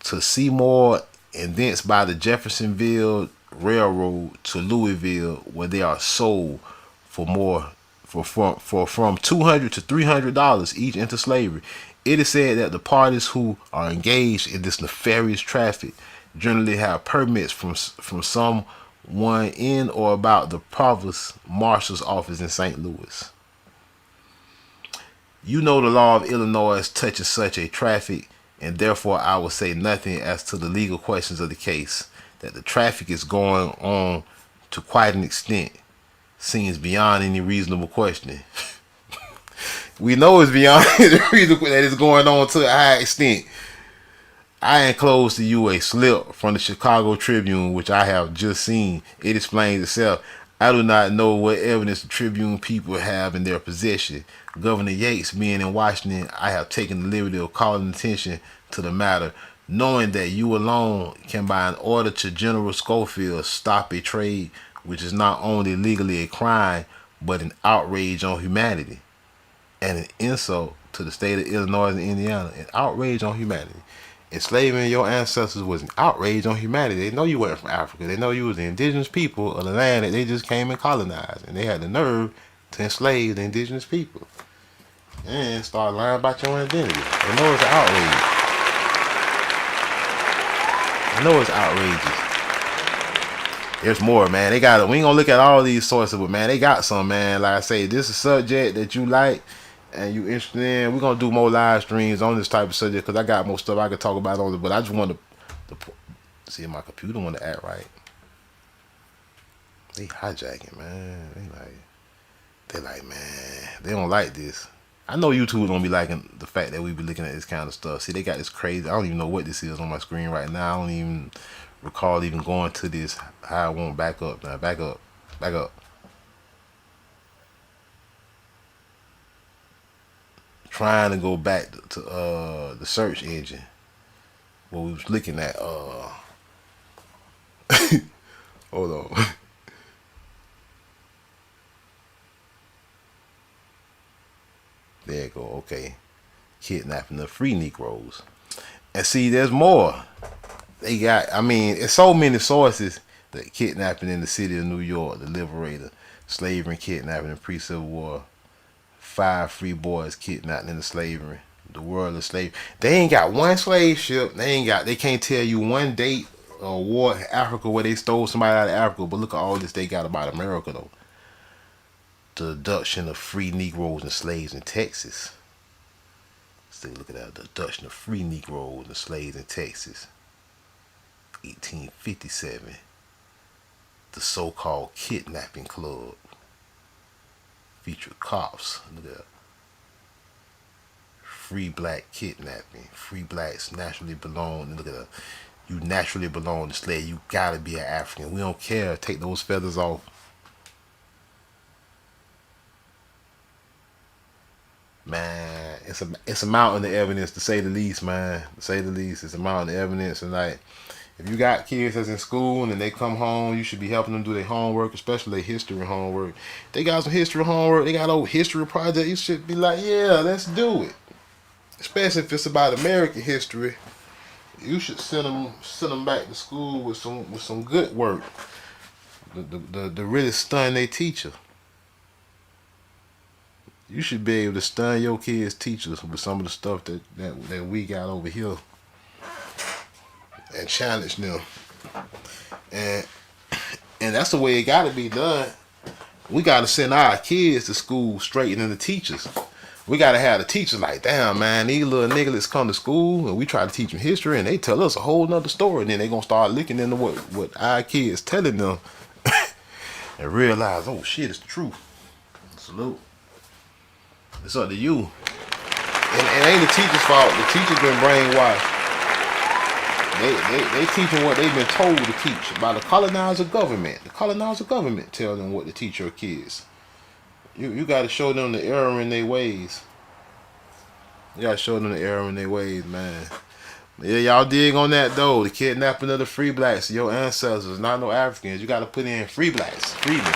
to Seymour, and thence by the Jeffersonville Railroad to Louisville, where they are sold for from $200 to $300 each into slavery. It is said that the parties who are engaged in this nefarious traffic generally have permits from someone in or about the provost marshal's office in St. Louis. You know the law of Illinois touches such a traffic, and therefore I will say nothing as to the legal questions of the case. That the traffic is going on to quite an extent seems beyond any reasonable questioning. We know it's beyond the reason that it's going on to a high extent. I enclose to you a slip from the Chicago Tribune, which I have just seen. It explains itself. I do not know what evidence the Tribune people have in their possession. Governor Yates being in Washington, I have taken the liberty of calling attention to the matter, knowing that you alone can, by an order to General Schofield, stop a trade which is not only legally a crime, but an outrage on humanity and an insult to the state of Illinois and Indiana. An outrage on humanity. Enslaving your ancestors was an outrage on humanity. They know you weren't from Africa. They know you was the indigenous people of the land that they just came and colonized. And they had the nerve to enslave the indigenous people. And start lying about your identity. They know it's an outrage. I know it's outrageous. There's more, man. We ain't gonna look at all these sources, but man, they got some, man. Like I say, this is a subject that you like and you interested in. We're gonna do more live streams on this type of subject because I got more stuff I could talk about on it. But I just want to see if my computer want to act right. They hijacking, man. They like, man, they don't like this. I know YouTube don't be liking the fact that we be looking at this kind of stuff. See, they got this crazy. I don't even know what this is on my screen right now. I don't even recall even going to this. How I want back up now. Back up. Trying to go back to the search engine. What we was looking at. Hold on. There you go. Okay. Kidnapping the free Negroes. And see, there's more. They got, it's so many sources. The kidnapping in the city of New York, the Liberator, slavery and kidnapping in pre-Civil War, 5 free boys kidnapped into slavery, the world of slavery. They ain't got one slave ship. They can't tell you one date or war in Africa where they stole somebody out of Africa. But look at all this they got about America though. The abduction of free Negroes and slaves in Texas. Let's take a look at that. The abduction of free Negroes and slaves in Texas. 1857. The so-called kidnapping club. Featured cops. Look at that. Free black kidnapping. Free blacks naturally belong. Look at that. You naturally belong to slave. You gotta be an African. We don't care. Take those feathers off. Man, it's a mountain of evidence to say the least, man. To say the least, it's a mountain of evidence. And like, if you got kids that's in school and they come home, you should be helping them do their homework, especially their history homework. They got some history homework. They got old history project. You should be like, yeah, let's do it. Especially if it's about American history, you should send them back to school with some good work. The really stun their teacher. You should be able to stun your kids' teachers with some of the stuff that we got over here and challenge them. And that's the way it got to be done. We got to send our kids to school straighter than the teachers. We gotta have the teachers like, damn man, these little niggas come to school and we try to teach them history and they tell us a whole nother story, and then they gonna start looking into what our kids telling them and realize, oh shit, it's the truth. Salute. It's up to you. And it ain't the teacher's fault. The teachers been brainwashed. They teaching what they've been told to teach by the colonizer government. The colonizer government tell them what to teach your kids. You got to show them the error in their ways. You got to show them the error in their ways, man. Yeah, y'all dig on that though. The kidnapping of the free blacks, your ancestors, not no Africans. You got to put in free blacks, freedmen,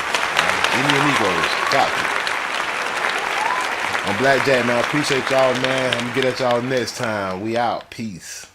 Indian Negroes. Got to. I'm Blackjack, man. I appreciate y'all, man. I'm gonna get at y'all next time. We out. Peace.